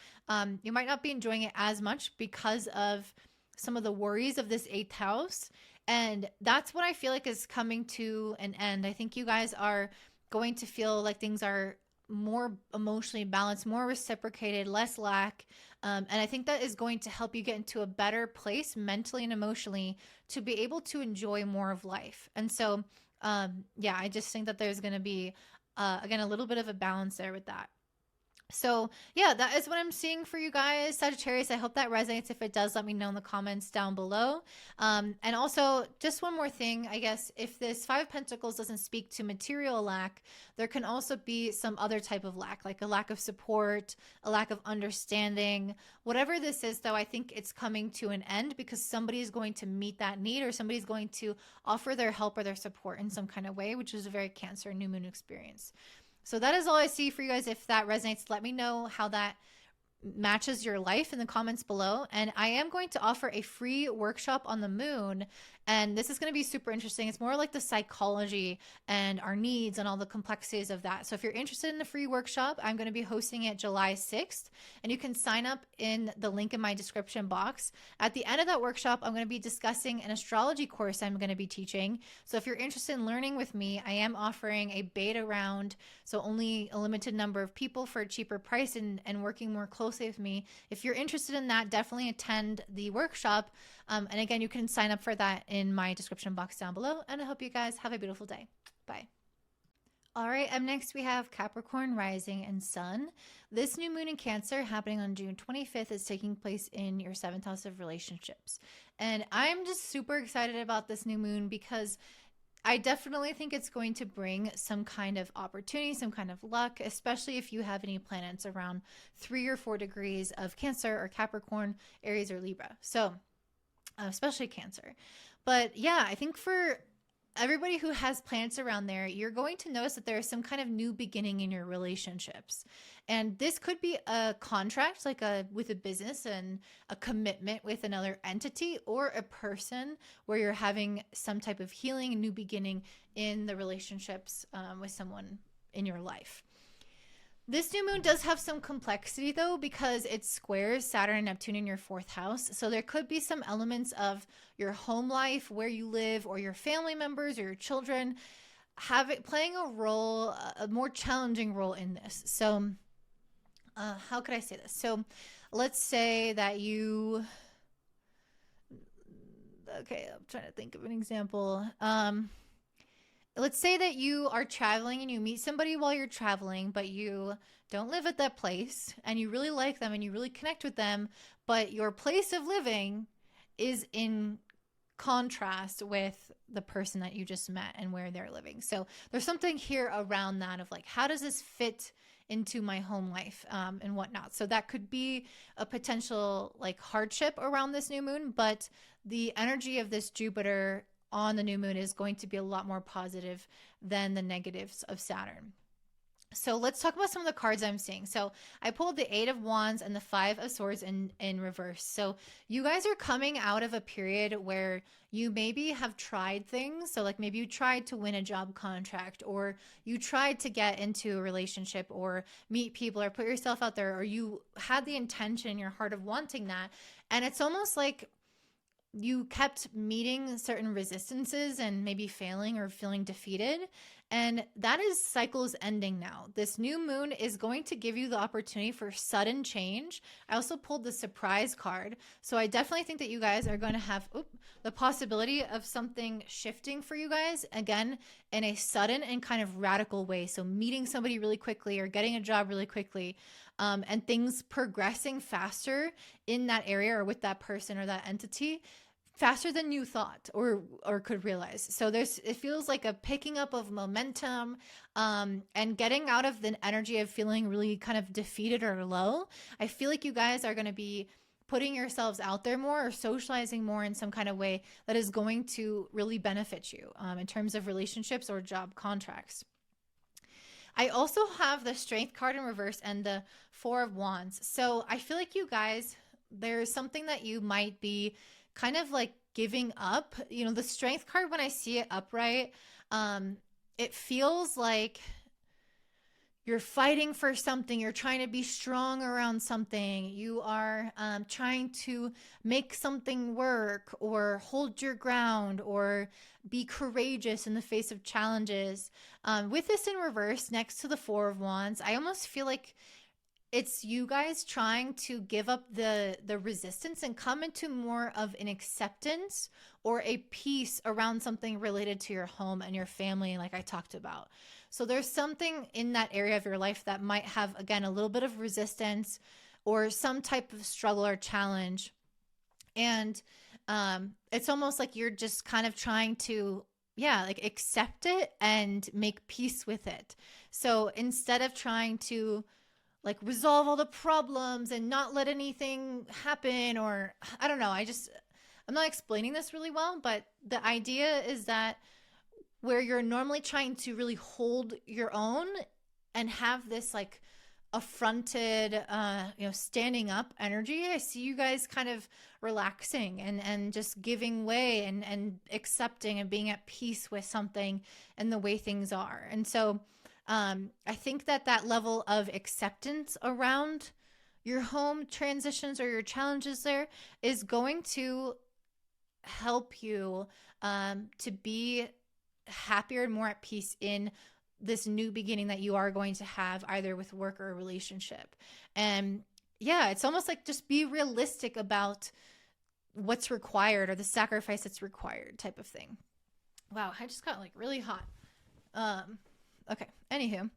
You might not be enjoying it as much because of some of the worries of this 8th house. And that's what I feel like is coming to an end. I think you guys are going to feel like things are more emotionally balanced, more reciprocated, less lack. And I think that is going to help you get into a better place mentally and emotionally to be able to enjoy more of life. And so, I just think that there's going to be, again, a little bit of a balance there with that. So yeah, that is what I'm seeing for you guys, Sagittarius. I hope that resonates. If it does, let me know in the comments down below. And also, just one more thing, I guess, if this 5 of Pentacles doesn't speak to material lack, there can also be some other type of lack, like a lack of support, a lack of understanding. Whatever this is, though, I think it's coming to an end, because somebody is going to meet that need, or somebody's going to offer their help or their support in some kind of way, which is a very Cancer new moon experience. So that is all I see for you guys. If that resonates, let me know how that matches your life in the comments below. And I am going to offer a free workshop on the moon, and this is going to be super interesting. It's more like the psychology and our needs and all the complexities of that. So if you're interested in the free workshop, I'm going to be hosting it July 6th, and you can sign up in the link in my description box. At the end of that workshop, I'm going to be discussing an astrology course I'm going to be teaching. So if you're interested in learning with me, I am offering a beta round, so only a limited number of people for a cheaper price, and working more closely with me. If you're interested in that, definitely attend the workshop. And again, you can sign up for that in my description box down below. And I hope you guys have a beautiful day. Bye. All right, up next we have Capricorn rising and sun. This new moon in Cancer happening on June 25th is taking place in your 7th house of relationships. And I'm just super excited about this new moon, because I definitely think it's going to bring some kind of opportunity, some kind of luck, especially if you have any planets around 3 or 4 degrees of Cancer or Capricorn, Aries, or Libra. So especially Cancer. But yeah, I think for everybody who has planets around there, you're going to notice that there is some kind of new beginning in your relationships. And this could be a contract, like with a business and a commitment with another entity, or a person where you're having some type of healing, new beginning in the relationships with someone in your life. This new moon does have some complexity though, because it squares Saturn and Neptune in your fourth house. So there could be some elements of your home life, where you live, or your family members or your children playing a role, a more challenging role in this. So how could I say this? So let's say that okay, I'm trying to think of an example. Let's say that you are traveling and you meet somebody while you're traveling, but you don't live at that place and you really like them and you really connect with them, but your place of living is in contrast with the person that you just met and where they're living. So there's something here around that of like, how does this fit into my home life and whatnot? So that could be a potential like hardship around this new moon, but the energy of this Jupiter on the new moon is going to be a lot more positive than the negatives of Saturn. So let's talk about some of the cards I'm seeing. So I pulled the 8 of Wands and the 5 of Swords in reverse. So you guys are coming out of a period where you maybe have tried things. So like maybe you tried to win a job contract, or you tried to get into a relationship or meet people or put yourself out there, or you had the intention in your heart of wanting that. And it's almost like you kept meeting certain resistances and maybe failing or feeling defeated. And that is cycles ending now. This new moon is going to give you the opportunity for sudden change. I also pulled the surprise card. So I definitely think that you guys are going to have the possibility of something shifting for you guys, again, in a sudden and kind of radical way. So meeting somebody really quickly or getting a job really quickly, and things progressing faster in that area or with that person or that entity, faster than you thought or could realize. So it feels like a picking up of momentum, and getting out of the energy of feeling really kind of defeated or low. I feel like you guys are going to be putting yourselves out there more or socializing more in some kind of way that is going to really benefit you in terms of relationships or job contracts. I also have the Strength card in reverse and the 4 of Wands. So I feel like you guys, there's something that you might be kind of like giving up. You know, the Strength card, when I see it upright, it feels like you're fighting for something. You're trying to be strong around something. You are trying to make something work or hold your ground or be courageous in the face of challenges. With this in reverse next to the 4 of Wands, I almost feel like it's you guys trying to give up the resistance and come into more of an acceptance or a peace around something related to your home and your family, like I talked about. So there's something in that area of your life that might have, again, a little bit of resistance or some type of struggle or challenge. And it's almost like you're just kind of trying to, like accept it and make peace with it. So instead of trying to like resolve all the problems and not let anything happen, or I don't know, I'm not explaining this really well, but the idea is that where you're normally trying to really hold your own and have this like affronted, standing up energy, I see you guys kind of relaxing and just giving way and accepting and being at peace with something and the way things are. And so I think that level of acceptance around your home transitions or your challenges there is going to help you to be happier and more at peace in this new beginning that you are going to have either with work or a relationship. And it's almost like just be realistic about what's required or the sacrifice that's required type of thing. Wow, I just got like really hot. Okay, anywho,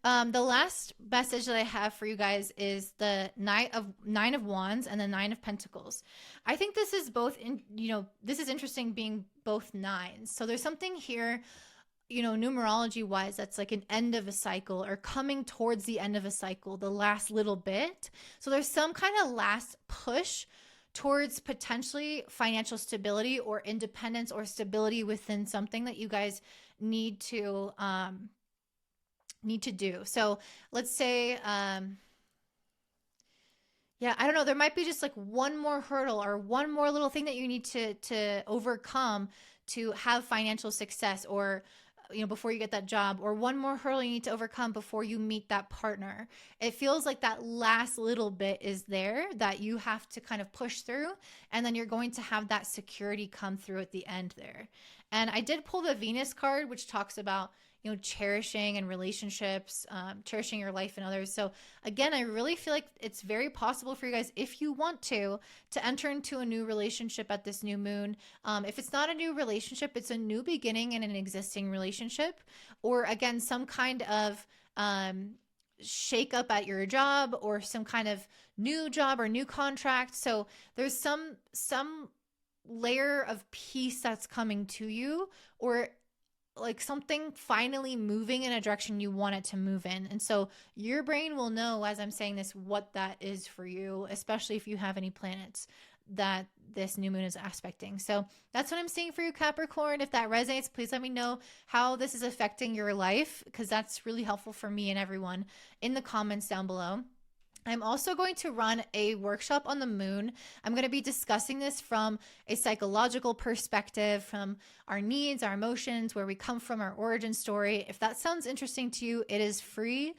the last message that I have for you guys is the 9 of Wands and the 9 of Pentacles. I think this is both, this is interesting being both nines. So there's something here, numerology wise, that's like an end of a cycle or coming towards the end of a cycle, the last little bit. So there's some kind of last push towards potentially financial stability or independence or stability within something that you guys need to do. So let's say, yeah, I don't know. There might be just like one more hurdle or one more little thing that you need to overcome to have financial success, or before you get that job, or one more hurdle you need to overcome before you meet that partner. It feels like that last little bit is there that you have to kind of push through, and then you're going to have that security come through at the end there. And I did pull the Venus card, which talks about cherishing and relationships, cherishing your life and others. So again, I really feel like it's very possible for you guys, if you want to enter into a new relationship at this new moon. If it's not a new relationship, it's a new beginning in an existing relationship, or again, some kind of shake up at your job, or some kind of new job or new contract. So there's some layer of peace that's coming to you, or like something finally moving in a direction you want it to move in. And so your brain will know, as I'm saying this, what that is for you, especially if you have any planets that this new moon is aspecting. So that's what I'm seeing for you, Capricorn. If that resonates, please let me know how this is affecting your life, because that's really helpful for me and everyone, in the comments down below. I'm also going to run a workshop on the moon. I'm going to be discussing this from a psychological perspective, from our needs, our emotions, where we come from, our origin story. If that sounds interesting to you, it is free.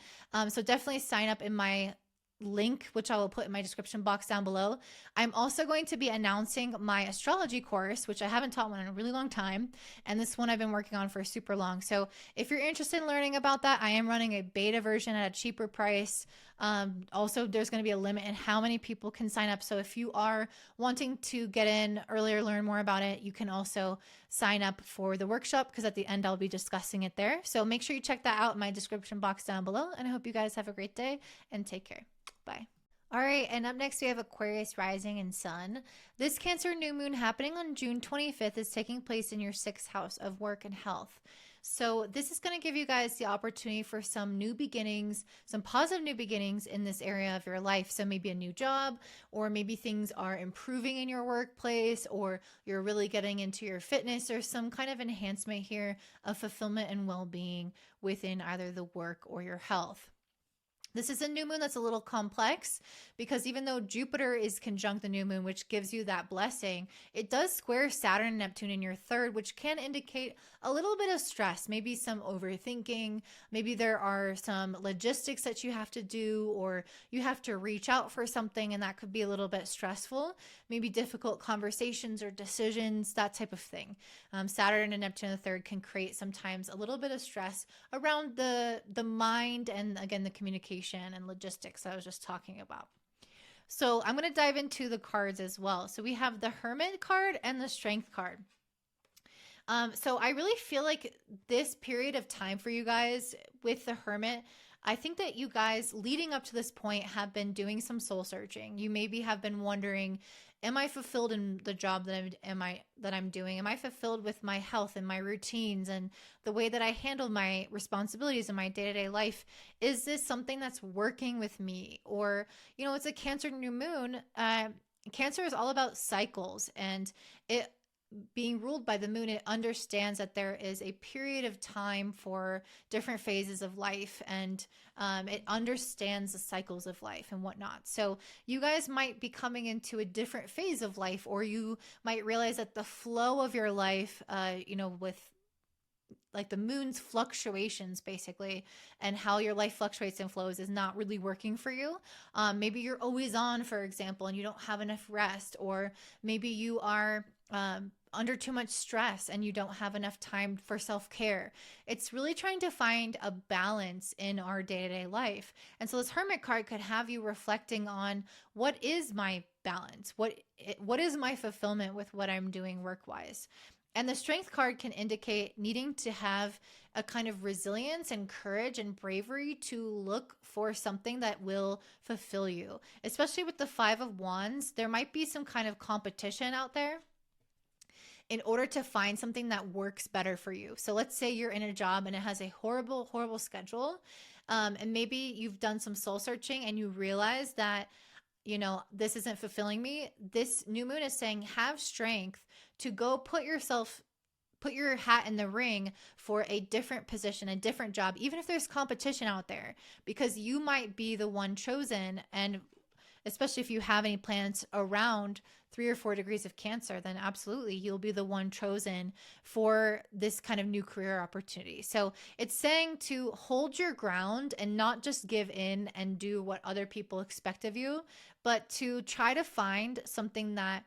So definitely sign up in my link, which I will put in my description box down below. I'm also going to be announcing my astrology course, which I haven't taught one in a really long time. And this one I've been working on for super long. So if you're interested in learning about that, I am running a beta version at a cheaper price. Also, there's going to be a limit in how many people can sign up. So if you are wanting to get in earlier, learn more about it, you can also sign up for the workshop, because at the end I'll be discussing it there. So make sure you check that out in my description box down below. And I hope you guys have a great day and take care. Bye. All right, and up next we have Aquarius rising and sun. This Cancer new moon happening on June 25th is taking place in your 6th house of work and health. So this is going to give you guys the opportunity for some new beginnings, some positive new beginnings in this area of your life. So maybe a new job, or maybe things are improving in your workplace, or you're really getting into your fitness, or some kind of enhancement here of fulfillment and well-being within either the work or your health. This is a new moon that's a little complex, because even though Jupiter is conjunct the new moon, which gives you that blessing, it does square Saturn and Neptune in your 3rd, which can indicate a little bit of stress, maybe some overthinking. Maybe there are some logistics that you have to do, or you have to reach out for something, and that could be a little bit stressful. Maybe difficult conversations or decisions, that type of thing. Saturn and Neptune in the 3rd can create sometimes a little bit of stress around the mind, and again, the communication and logistics I was just talking about. So I'm going to dive into the cards as well. So we have the Hermit card and the Strength card. So I really feel like this period of time for you guys with the Hermit, I think that you guys leading up to this point have been doing some soul searching. You maybe have been wondering, am I fulfilled in the job that I'm doing? Am I fulfilled with my health and my routines and the way that I handle my responsibilities in my day-to-day life? Is this something that's working with me? Or, it's a Cancer new moon. Cancer is all about cycles, and it being ruled by the moon, it understands that there is a period of time for different phases of life, and it understands the cycles of life and whatnot. So you guys might be coming into a different phase of life, or you might realize that the flow of your life, with like the moon's fluctuations basically, and how your life fluctuates and flows, is not really working for you. Maybe you're always on, for example, and you don't have enough rest, or maybe you are under too much stress and you don't have enough time for self-care. It's really trying to find a balance in our day-to-day life. And so this Hermit card could have you reflecting on, what is my balance? What is my fulfillment with what I'm doing work-wise? And the Strength card can indicate needing to have a kind of resilience and courage and bravery to look for something that will fulfill you. Especially with the 5 of Wands, there might be some kind of competition out there in order to find something that works better for you. So let's say you're in a job and it has a horrible, horrible schedule. And maybe you've done some soul searching and you realize that you know, this isn't fulfilling me. This new moon is saying have strength to go put your hat in the ring for a different position, a different job, even if there's competition out there, because you might be the one chosen. And especially if you have any planets around 3 or 4 degrees of Cancer, then absolutely you'll be the one chosen for this kind of new career opportunity. So it's saying to hold your ground and not just give in and do what other people expect of you, but to try to find something that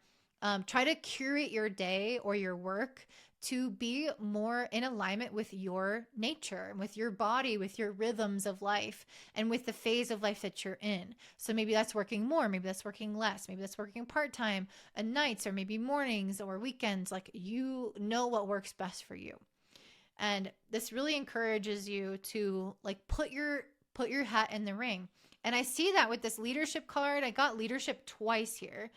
try to curate your day or your work to be more in alignment with your nature, with your body, with your rhythms of life, and with the phase of life that you're in. So maybe that's working more, maybe that's working less, maybe that's working part-time and nights, or maybe mornings or weekends. Like, you know what works best for you. And this really encourages you to like put your hat in the ring. And I see that with this leadership card. I got leadership twice here.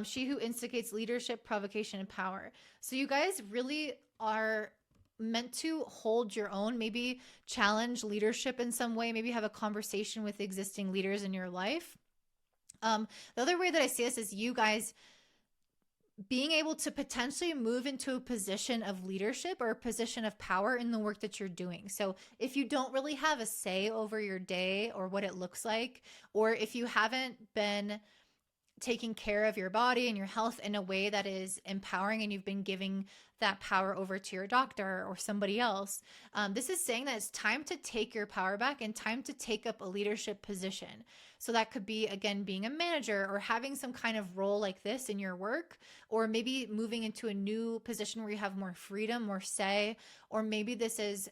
She who instigates leadership, provocation, and power. So you guys really are meant to hold your own, maybe challenge leadership in some way, maybe have a conversation with existing leaders in your life. The other way that I see this is you guys being able to potentially move into a position of leadership or a position of power in the work that you're doing. So if you don't really have a say over your day or what it looks like, or if you haven't been taking care of your body and your health in a way that is empowering, and you've been giving that power over to your doctor or somebody else, this is saying that it's time to take your power back and time to take up a leadership position. So that could be, again, being a manager or having some kind of role like this in your work, or maybe moving into a new position where you have more freedom, more say, or maybe this is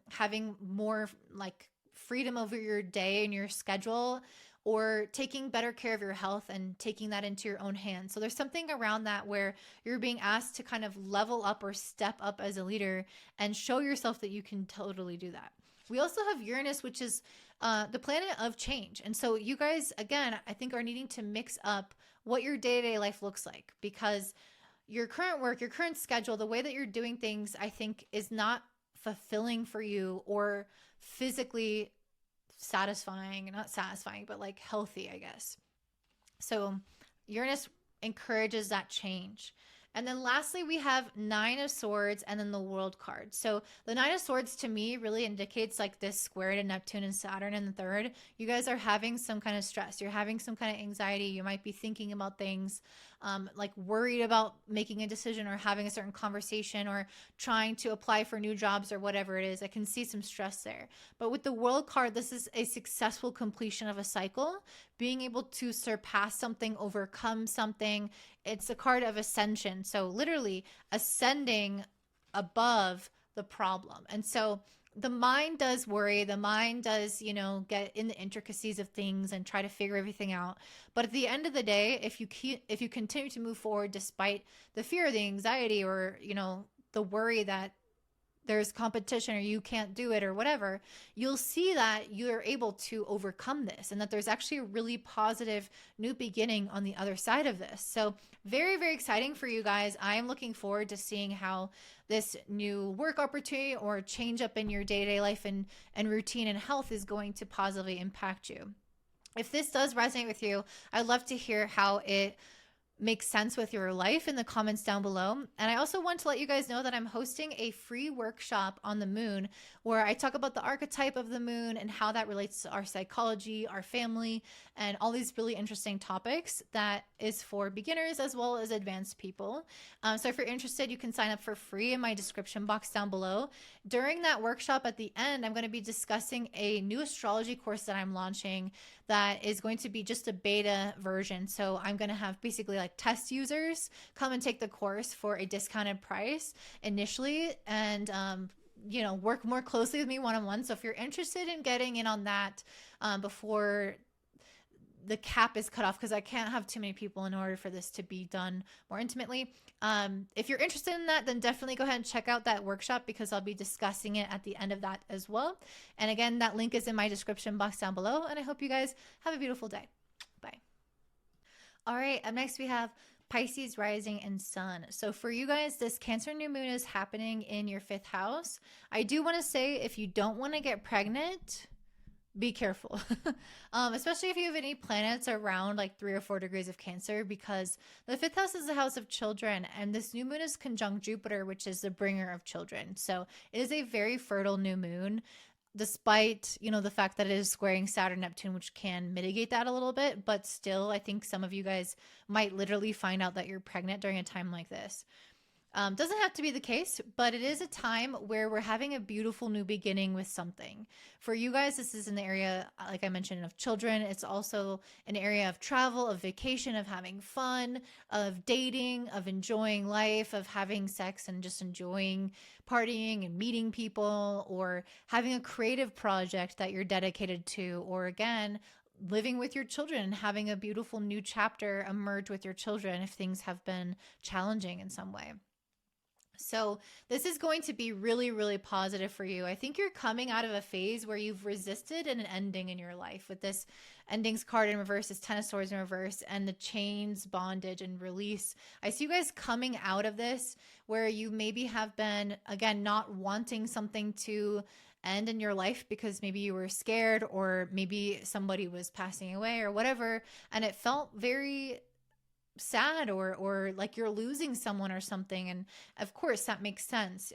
having more like freedom over your day and your schedule, or taking better care of your health and taking that into your own hands. So there's something around that where you're being asked to kind of level up or step up as a leader and show yourself that you can totally do that. We also have Uranus, which is the planet of change. And so you guys, again, I think are needing to mix up what your day-to-day life looks like, because your current work, your current schedule, the way that you're doing things, I think is not fulfilling for you or physically satisfying, not satisfying, but like healthy, I guess. So Uranus encourages that change. And then lastly, we have Nine of Swords and then the World card. So the Nine of Swords to me really indicates like this square to Neptune and Saturn in the third. You guys are having some kind of stress. You're having some kind of anxiety. You might be thinking about things, like worried about making a decision or having a certain conversation or trying to apply for new jobs or whatever it is. I can see some stress there. But with the World card, this is a successful completion of a cycle, being able to surpass something, overcome something. It's a card of ascension. So literally ascending above the problem. And so the mind does worry. The mind does, you know, get in the intricacies of things and try to figure everything out. But at the end of the day, if you continue to move forward despite the fear, the anxiety, or, you know, the worry that there's competition or you can't do it or whatever, you'll see that you're able to overcome this and that there's actually a really positive new beginning on the other side of this. So very, very exciting for you guys. I am looking forward to seeing how this new work opportunity or change up in your day-to-day life and routine and health is going to positively impact you. If this does resonate with you, I'd love to hear how it makes sense with your life in the comments down below. And I also want to let you guys know that I'm hosting a free workshop on the moon where I talk about the archetype of the moon and how that relates to our psychology, our family, and all these really interesting topics that is for beginners as well as advanced people. So if you're interested, you can sign up for free in my description box down below. During that workshop at the end, I'm going to be discussing a new astrology course that I'm launching that is going to be just a beta version. So I'm going to have basically like test users come and take the course for a discounted price initially, and you know, work more closely with me one-on-one. So if you're interested in getting in on that before the cap is cut off, because I can't have too many people in order for this to be done more intimately. If you're interested in that, then definitely go ahead and check out that workshop, because I'll be discussing it at the end of that as well. And again, that link is in my description box down below. And I hope you guys have a beautiful day. Bye. All right, up next we have Pisces rising and sun. So for you guys, this Cancer new moon is happening in your 5th house. I do want to say, if you don't want to get pregnant, be careful. Especially if you have any planets around like 3 or 4 degrees of Cancer, because the fifth house is the house of children, and this new moon is conjunct Jupiter, which is the bringer of children. So it is a very fertile new moon, despite, the fact that it is squaring Saturn, Neptune, which can mitigate that a little bit. But still, I think some of you guys might literally find out that you're pregnant during a time like this. Doesn't have to be the case, but it is a time where we're having a beautiful new beginning with something. For you guys, this is in the area, like I mentioned, of children. It's also an area of travel, of vacation, of having fun, of dating, of enjoying life, of having sex and just enjoying partying and meeting people, or having a creative project that you're dedicated to, or again, living with your children and having a beautiful new chapter emerge with your children if things have been challenging in some way. So this is going to be really, really positive for you. I think you're coming out of a phase where you've resisted an ending in your life with this endings card in reverse, this 10 of swords in reverse, and the chains, bondage, and release. I see you guys coming out of this where you maybe have been, again, not wanting something to end in your life because maybe you were scared, or maybe somebody was passing away or whatever, and it felt very sad, or like you're losing someone or something. And of course that makes sense.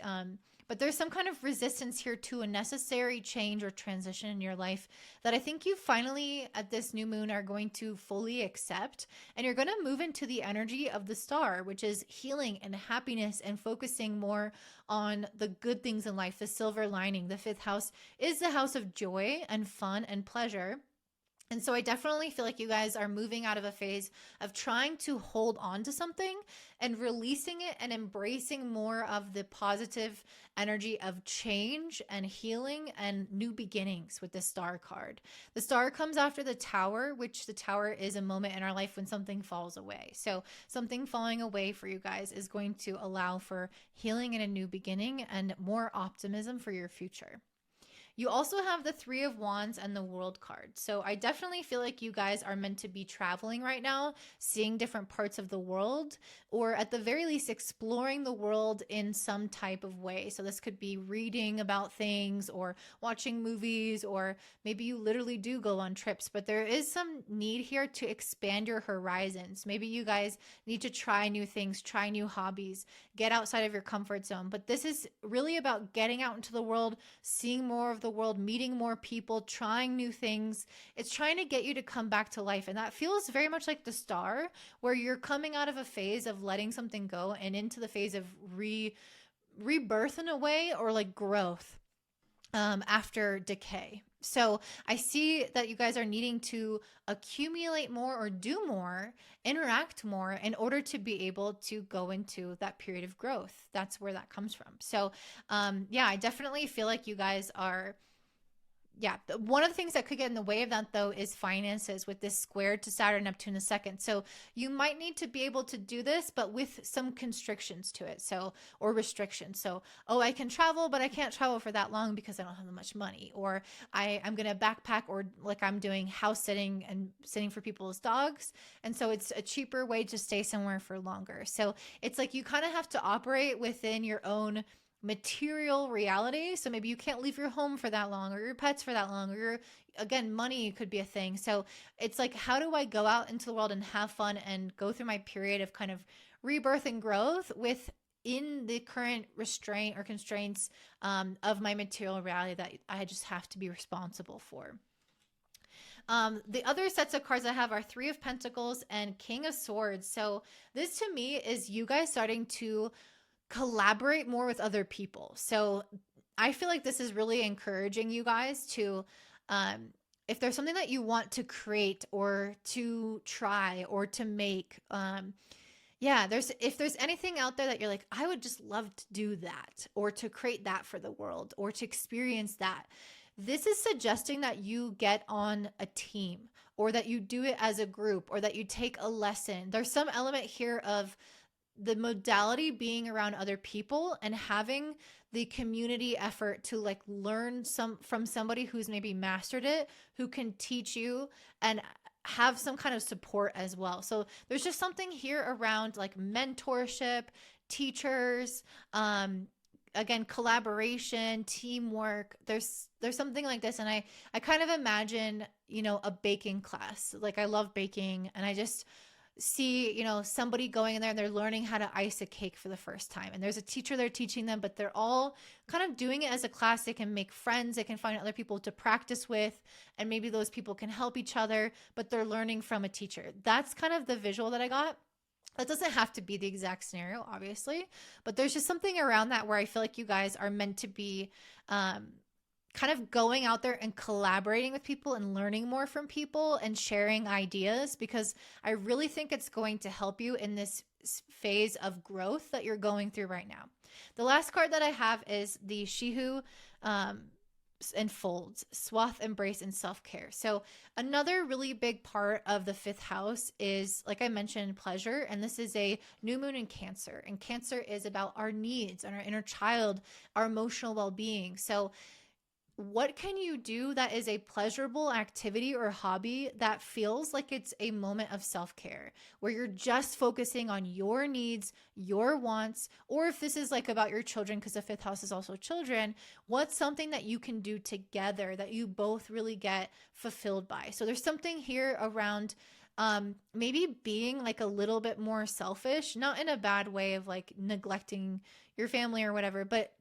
But there's some kind of resistance here to a necessary change or transition in your life that I think you finally at this new moon are going to fully accept. And you're going to move into the energy of the star, which is healing and happiness and focusing more on the good things in life, the silver lining. The fifth house is the house of joy and fun and pleasure. And so I definitely feel like you guys are moving out of a phase of trying to hold on to something and releasing it and embracing more of the positive energy of change and healing and new beginnings with the star card. The star comes after the tower, which the tower is a moment in our life when something falls away. So something falling away for you guys is going to allow for healing and a new beginning and more optimism for your future. You also have the Three of Wands and the World card. So I definitely feel like you guys are meant to be traveling right now, seeing different parts of the world, or at the very least exploring the world in some type of way. So this could be reading about things or watching movies, or maybe you literally do go on trips, but there is some need here to expand your horizons. Maybe you guys need to try new things, try new hobbies, get outside of your comfort zone. But this is really about getting out into the world, seeing more of the world, meeting more people, trying new things. It's trying to get you to come back to life. And that feels very much like the star, where you're coming out of a phase of letting something go and into the phase of rebirth in a way, or like growth after decay. So I see that you guys are needing to accumulate more or do more, interact more in order to be able to go into that period of growth. That's where that comes from. So yeah, I definitely feel like you guys are, one of the things that could get in the way of that, though, is finances with this square to Saturn, Neptune the second. So you might need to be able to do this, but with some constrictions to it. So, or restrictions. So, I can travel, but I can't travel for that long because I don't have that much money. Or I'm going to backpack, or like I'm doing house sitting and sitting for people's dogs. And so it's a cheaper way to stay somewhere for longer. So it's like you kind of have to operate within your own material reality. So maybe you can't leave your home for that long, or your pets for that long, or again, money could be a thing. So it's like, how do I go out into the world and have fun and go through my period of kind of rebirth and growth within the current restraint or constraints of my material reality that I just have to be responsible for. The other sets of cards I have are Three of Pentacles and King of Swords. So this to me is you guys starting to collaborate more with other people. So I feel like this is really encouraging you guys to, if there's something that you want to create or to try or to make, if there's anything out there that you're like, I would just love to do that, or to create that for the world, or to experience that. This is suggesting that you get on a team, or that you do it as a group, or that you take a lesson. There's some element here of the modality being around other people and having the community effort to like learn from somebody who's maybe mastered it, who can teach you and have some kind of support as well. So there's just something here around like mentorship, teachers, again, collaboration, teamwork. There's something like this. And I kind of imagine, you know, a baking class. Like I love baking, and I just see, you know, somebody going in there and they're learning how to ice a cake for the first time. And there's a teacher there teaching them, but they're all kind of doing it as a class. They can make friends, they can find other people to practice with, and maybe those people can help each other, but they're learning from a teacher. That's kind of the visual that I got. That doesn't have to be the exact scenario, obviously, but there's just something around that where I feel like you guys are meant to be kind of going out there and collaborating with people and learning more from people and sharing ideas, because I really think it's going to help you in this phase of growth that you're going through right now. The last card that I have is the Shihu Enfolds, Swath, Embrace, and Self-Care. So another really big part of the fifth house is, like I mentioned, pleasure. And this is a new moon in Cancer. And Cancer is about our needs and our inner child, our emotional well-being. So what can you do that is a pleasurable activity or hobby that feels like it's a moment of self-care, where you're just focusing on your needs, your wants, or if this is like about your children, because the fifth house is also children, what's something that you can do together that you both really get fulfilled by? So there's something here around maybe being like a little bit more selfish, not in a bad way of like neglecting your family or whatever, but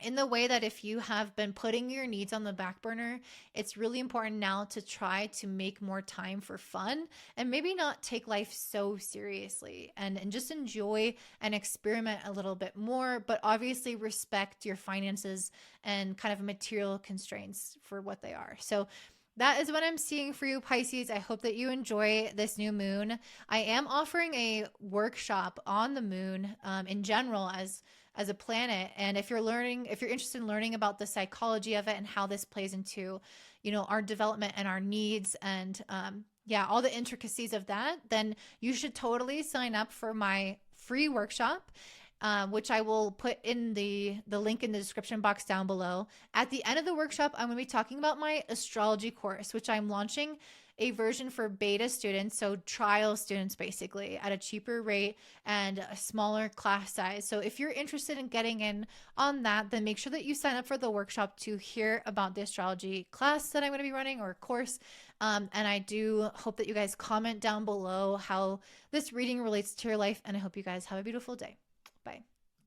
in the way that if you have been putting your needs on the back burner, it's really important now to try to make more time for fun and maybe not take life so seriously, and just enjoy and experiment a little bit more, but obviously respect your finances and kind of material constraints for what they are. So that is what I'm seeing for you, Pisces. I hope that you enjoy this new moon. I am offering a workshop on the moon in general as a planet. And if you're interested in learning about the psychology of it and how this plays into, you know, our development and our needs and, all the intricacies of that, then you should totally sign up for my free workshop, which I will put in the link in the description box down below. At the end of the workshop, I'm going to be talking about my astrology course, which I'm launching a version for beta students, so trial students basically, at a cheaper rate and a smaller class size. So if you're interested in getting in on that, then make sure that you sign up for the workshop to hear about the astrology class that I'm going to be running, or course. And I do hope that you guys comment down below how this reading relates to your life, and I hope you guys have a beautiful day.